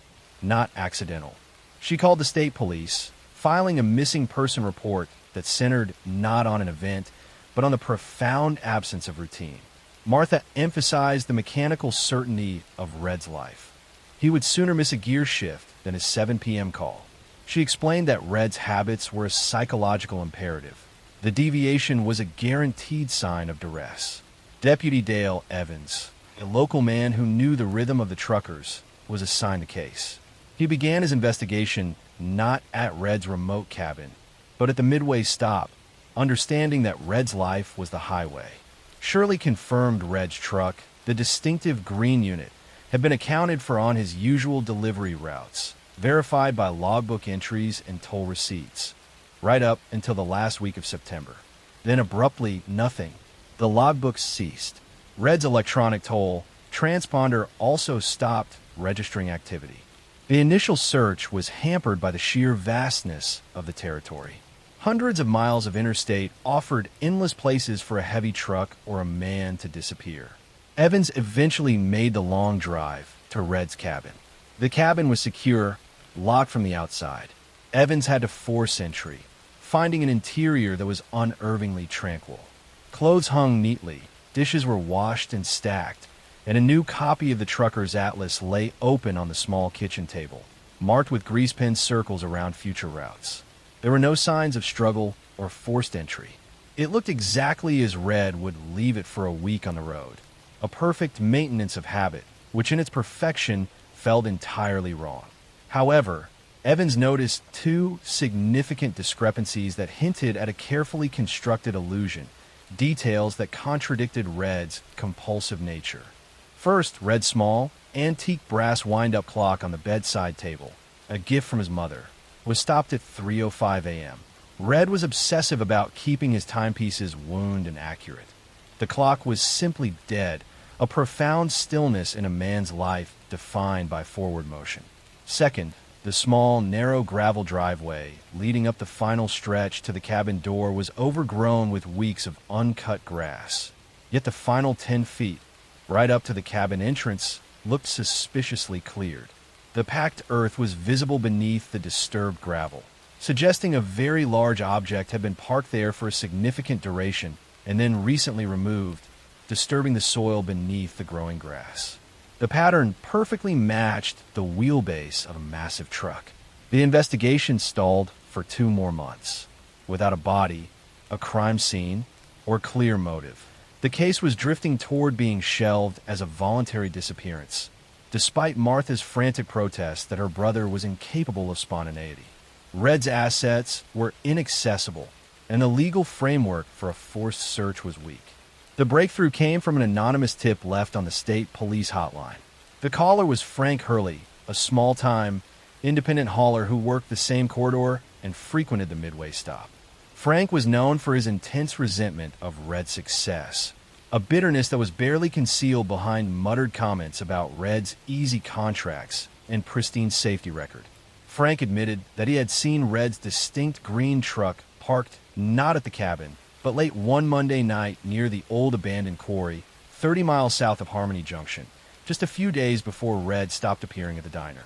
not accidental. She called the state police, filing a missing person report that centered not on an event, but on the profound absence of routine. Martha emphasized the mechanical certainty of Red's life. He would sooner miss a gear shift than his 7 p.m. call. She explained that Red's habits were a psychological imperative. The deviation was a guaranteed sign of duress. Deputy Dale Evans, a local man who knew the rhythm of the truckers, was assigned the case. He began his investigation not at Red's remote cabin, but at the midway stop, understanding that Red's life was the highway. Shirley confirmed Red's truck, the distinctive green unit, had been accounted for on his usual delivery routes, verified by logbook entries and toll receipts, right up until the last week of September. Then abruptly, nothing. The logbooks ceased. Red's electronic toll transponder also stopped registering activity. The initial search was hampered by the sheer vastness of the territory. Hundreds of miles of interstate offered endless places for a heavy truck or a man to disappear. Evans eventually made the long drive to Red's cabin. The cabin was secure, locked from the outside. Evans had to force entry, finding an interior that was unnervingly tranquil. Clothes hung neatly, dishes were washed and stacked, and a new copy of the trucker's atlas lay open on the small kitchen table, marked with grease pen circles around future routes. There were no signs of struggle or forced entry. It looked exactly as Red would leave it for a week on the road. A perfect maintenance of habit, which in its perfection felt entirely wrong. However, Evans noticed two significant discrepancies that hinted at a carefully constructed illusion, details that contradicted Red's compulsive nature. First, Red's small, antique brass wind-up clock on the bedside table, a gift from his mother, was stopped at 3:05 a.m. Red was obsessive about keeping his timepieces wound and accurate. The clock was simply dead, a profound stillness in a man's life defined by forward motion. Second, the small, narrow gravel driveway leading up the final stretch to the cabin door was overgrown with weeks of uncut grass. Yet the final 10 feet, right up to the cabin entrance, looked suspiciously cleared. The packed earth was visible beneath the disturbed gravel, suggesting a very large object had been parked there for a significant duration and then recently removed, disturbing the soil beneath the growing grass. The pattern perfectly matched the wheelbase of a massive truck. The investigation stalled for 2 more months, without a body, a crime scene, or clear motive. The case was drifting toward being shelved as a voluntary disappearance, despite Martha's frantic protest that her brother was incapable of spontaneity. Red's assets were inaccessible, and the legal framework for a forced search was weak. The breakthrough came from an anonymous tip left on the state police hotline. The caller was Frank Hurley, a small-time, independent hauler who worked the same corridor and frequented the Midway stop. Frank was known for his intense resentment of Red's success, a bitterness that was barely concealed behind muttered comments about Red's easy contracts and pristine safety record. Frank admitted that he had seen Red's distinct green truck parked not at the cabin, but late one Monday night near the old abandoned quarry, 30 miles south of Harmony Junction, just a few days before Red stopped appearing at the diner.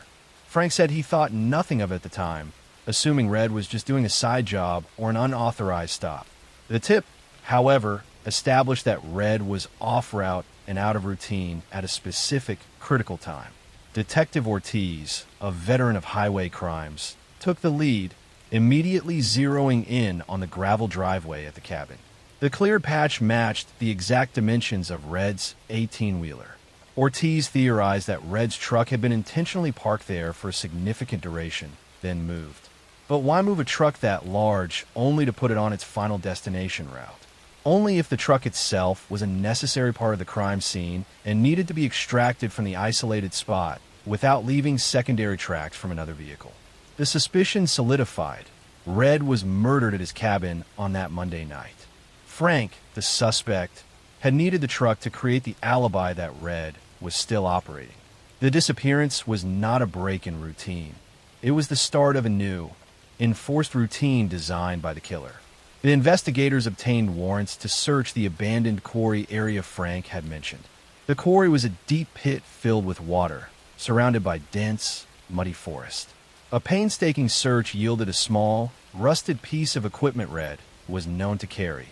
Frank said he thought nothing of it at the time, assuming Red was just doing a side job or an unauthorized stop. The tip, however, established that Red was off route and out of routine at a specific critical time. Detective Ortiz, a veteran of highway crimes, took the lead, immediately zeroing in on the gravel driveway at the cabin. The cleared patch matched the exact dimensions of Red's 18-wheeler. Ortiz theorized that Red's truck had been intentionally parked there for a significant duration, then moved. But why move a truck that large only to put it on its final destination route? Only if the truck itself was a necessary part of the crime scene and needed to be extracted from the isolated spot without leaving secondary tracks from another vehicle. The suspicion solidified. Red was murdered at his cabin on that Monday night. Frank, the suspect, had needed the truck to create the alibi that Red was still operating. The disappearance was not a break in routine. It was the start of a new, enforced routine designed by the killer. The investigators obtained warrants to search the abandoned quarry area Frank had mentioned. The quarry was a deep pit filled with water, surrounded by dense, muddy forest. A painstaking search yielded a small, rusted piece of equipment Red was known to carry,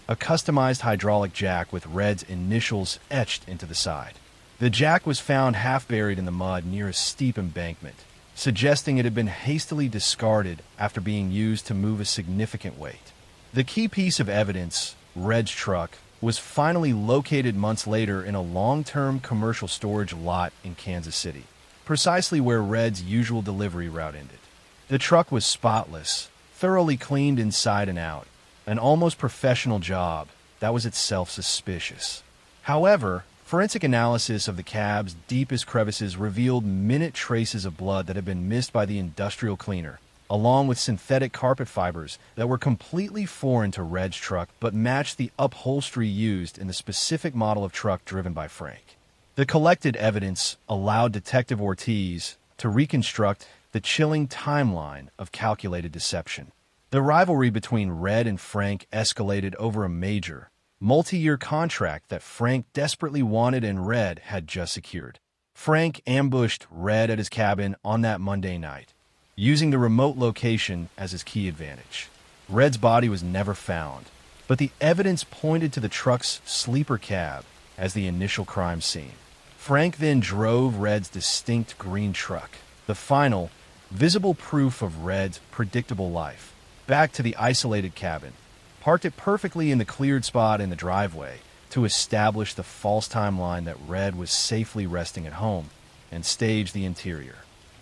a customized hydraulic jack with Red's initials etched into the side. The jack was found half buried in the mud near a steep embankment, suggesting it had been hastily discarded after being used to move a significant weight. The key piece of evidence, Red's truck, was finally located months later in a long-term commercial storage lot in Kansas City, precisely where Red's usual delivery route ended. The truck was spotless, thoroughly cleaned inside and out, an almost professional job that was itself suspicious. However, forensic analysis of the cab's deepest crevices revealed minute traces of blood that had been missed by the industrial cleaner, along with synthetic carpet fibers that were completely foreign to Red's truck but matched the upholstery used in the specific model of truck driven by Frank. The collected evidence allowed Detective Ortiz to reconstruct the chilling timeline of calculated deception. The rivalry between Red and Frank escalated over a major, multi-year contract that Frank desperately wanted and Red had just secured. Frank ambushed Red at his cabin on that Monday night, using the remote location as his key advantage. Red's body was never found, but the evidence pointed to the truck's sleeper cab as the initial crime scene. Frank then drove Red's distinct green truck, the final, visible proof of Red's predictable life, back to the isolated cabin, parked it perfectly in the cleared spot in the driveway to establish the false timeline that Red was safely resting at home, and staged the interior.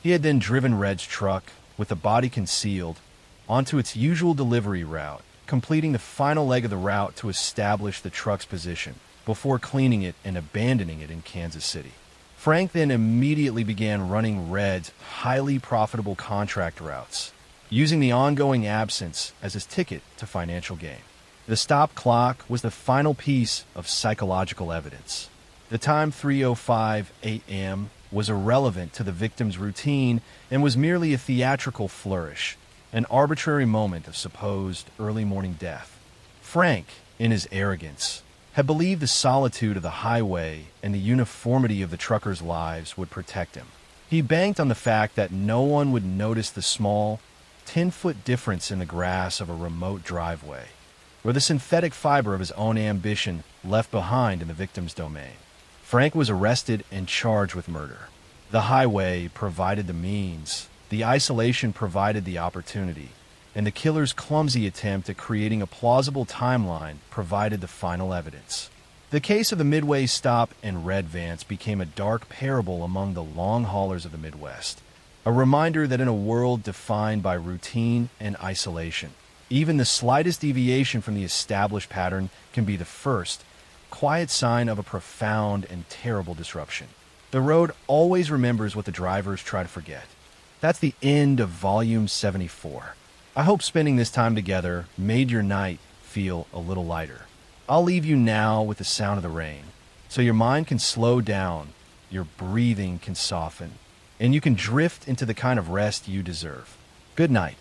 He had then driven Red's truck, with the body concealed, onto its usual delivery route, completing the final leg of the route to establish the truck's position, before cleaning it and abandoning it in Kansas City. Frank then immediately began running Red's highly profitable contract routes, using the ongoing absence as his ticket to financial gain. The stop clock was the final piece of psychological evidence. The time 3:05 a.m. was irrelevant to the victim's routine and was merely a theatrical flourish, an arbitrary moment of supposed early morning death. Frank, in his arrogance, had believed the solitude of the highway and the uniformity of the truckers' lives would protect him. He banked on the fact that no one would notice the small, 10-foot difference in the grass of a remote driveway, or the synthetic fiber of his own ambition left behind in the victim's domain. Frank was arrested and charged with murder. The highway provided the means, the isolation provided the opportunity, and the killer's clumsy attempt at creating a plausible timeline provided the final evidence. The case of the Midway stop and Red Vance became a dark parable among the long haulers of the Midwest, a reminder that in a world defined by routine and isolation, even the slightest deviation from the established pattern can be the first, quiet sign of a profound and terrible disruption. The road always remembers what the drivers try to forget. That's the end of Volume 74. I hope spending this time together made your night feel a little lighter. I'll leave you now with the sound of the rain, so your mind can slow down, your breathing can soften, and you can drift into the kind of rest you deserve. Good night.